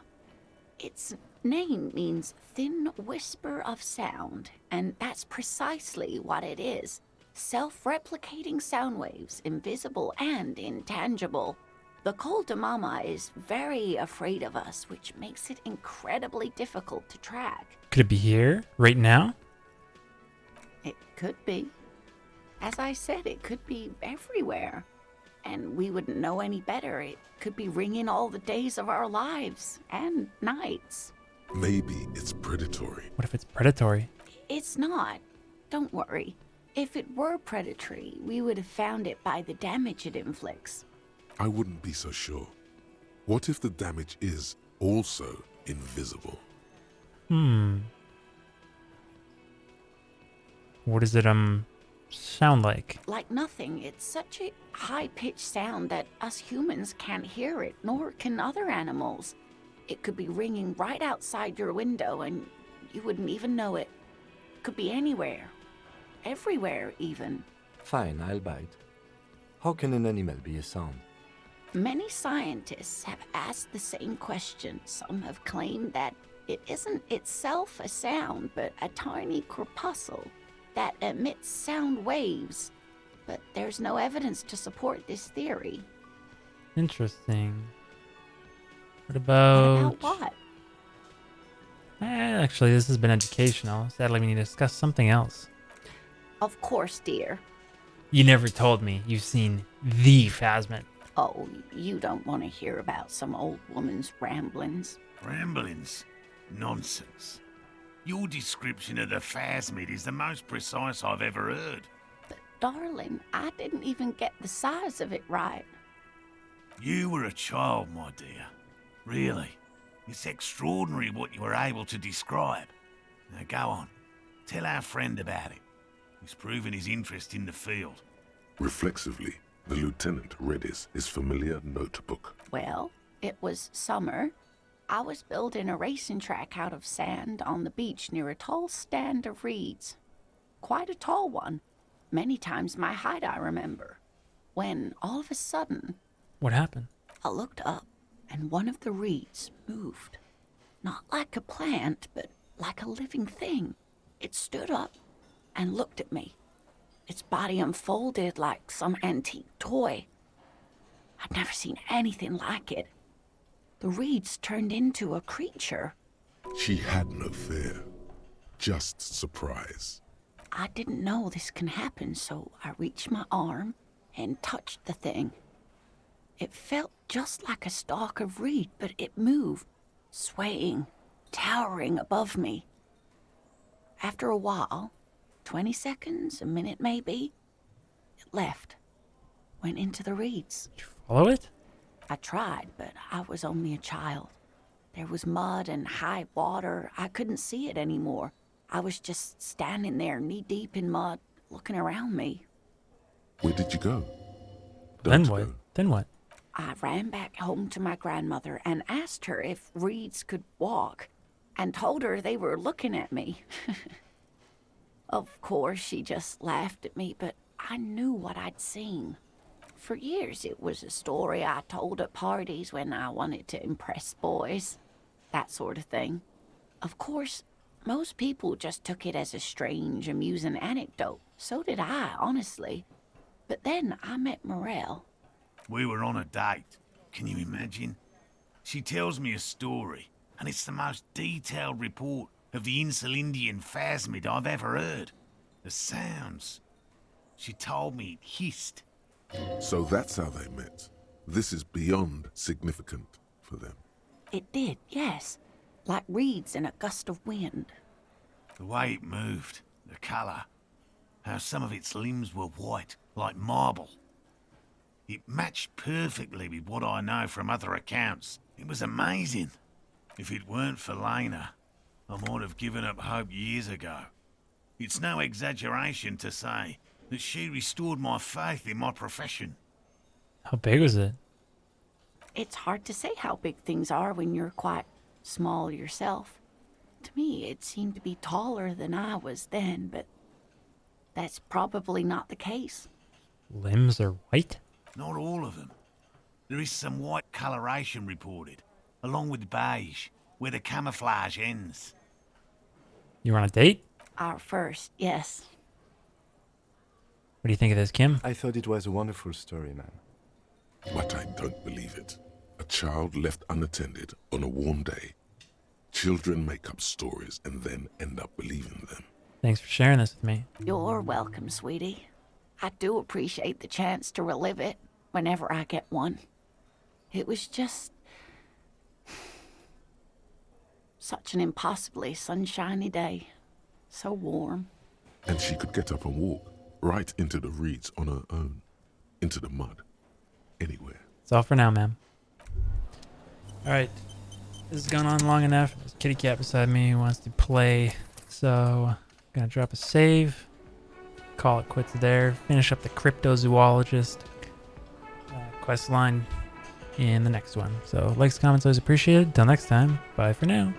Its name means thin whisper of sound, and that's precisely what it is. Self-replicating sound waves, invisible and intangible. The Col de Mama is very afraid of us, which makes it incredibly difficult to track. Could it be here? Right now? It could be. As I said, it could be everywhere. And we wouldn't know any better. It could be ringing all the days of our lives and nights. Maybe it's predatory. What if it's predatory? It's not. Don't worry. If it were predatory, we would have found it by the damage it inflicts. I wouldn't be so sure. What if the damage is also invisible? What does it, sound like? Like nothing. It's such a high-pitched sound that us humans can't hear it, nor can other animals. It could be ringing right outside your window and you wouldn't even know it. Could be anywhere. Everywhere, even. Fine, I'll bite. How can an animal be a sound? Many scientists have asked the same question. Some have claimed that it isn't itself a sound, but a tiny corpuscle, that emits sound waves, but there's no evidence to support this theory. Interesting. What What about... about what? Actually, this has been educational. Sadly, we need to discuss something else. Of course, dear. You never told me you've seen the Phasmid. Oh, you don't want to hear about some old woman's ramblings. Ramblings? Nonsense. Your description of the Phasmid is the most precise I've ever heard. But darling, I didn't even get the size of it right. You were a child, my dear. Really. It's extraordinary what you were able to describe. Now go on. Tell our friend about it. He's proven his interest in the field. Reflexively, the lieutenant read his familiar notebook. Well, it was summer. I was building a racing track out of sand on the beach near a tall stand of reeds. Quite a tall one. Many times my height, I remember. When, all of a sudden... What happened? I looked up, and one of the reeds moved. Not like a plant, but like a living thing. It stood up and looked at me. Its body unfolded like some antique toy. I'd never seen anything like it. The reeds turned into a creature. She had no fear, just surprise. I didn't know this can happen, so I reached my arm and touched the thing. It felt just like a stalk of reed, but it moved, swaying, towering above me. After a while, 20 seconds, a minute maybe, it left, went into the reeds. Did you follow it? I tried, but I was only a child. There was mud and high water. I couldn't see it anymore. I was just standing there knee-deep in mud, looking around me. Where did you go? Then Don't what? go. Then what? I ran back home to my grandmother and asked her if reeds could walk, and told her they were looking at me. Of course, she just laughed at me, but I knew what I'd seen. For years, it was a story I told at parties when I wanted to impress boys. That sort of thing. Of course, most people just took it as a strange, amusing anecdote. So did I, honestly. But then I met Morel. We were on a date. Can you imagine? She tells me a story, and it's the most detailed report of the Insulindian Phasmid I've ever heard. The sounds. She told me it hissed. So that's how they met. This is beyond significant for them. It did, yes. Like reeds in a gust of wind. The way it moved, the colour, how some of its limbs were white, like marble. It matched perfectly with what I know from other accounts. It was amazing. If it weren't for Lena, I might have given up hope years ago. It's no exaggeration to say that she restored my faith in my profession. How big was it? It's hard to say how big things are when you're quite small yourself. To me, it seemed to be taller than I was then, but that's probably not the case. Limbs are white? Not all of them. There is some white coloration reported, along with beige, where the camouflage ends. You were on a date? Our first, yes. What do you think of this, Kim? I thought it was a wonderful story, man. But I don't believe it. A child left unattended on a warm day. Children make up stories and then end up believing them. Thanks for sharing this with me. You're welcome, sweetie. I do appreciate the chance to relive it whenever I get one. It was just such an impossibly sunshiny day. So warm. And she could get up and walk right into the reeds on her own. Into the mud. Anywhere. That's all for now, ma'am. Alright. This has gone on long enough. There's a kitty cat beside me who wants to play. So, I'm gonna drop a save. Call it quits there. Finish up the Cryptozoologist quest line in the next one. So, likes, comments, always appreciated. Till next time, bye for now.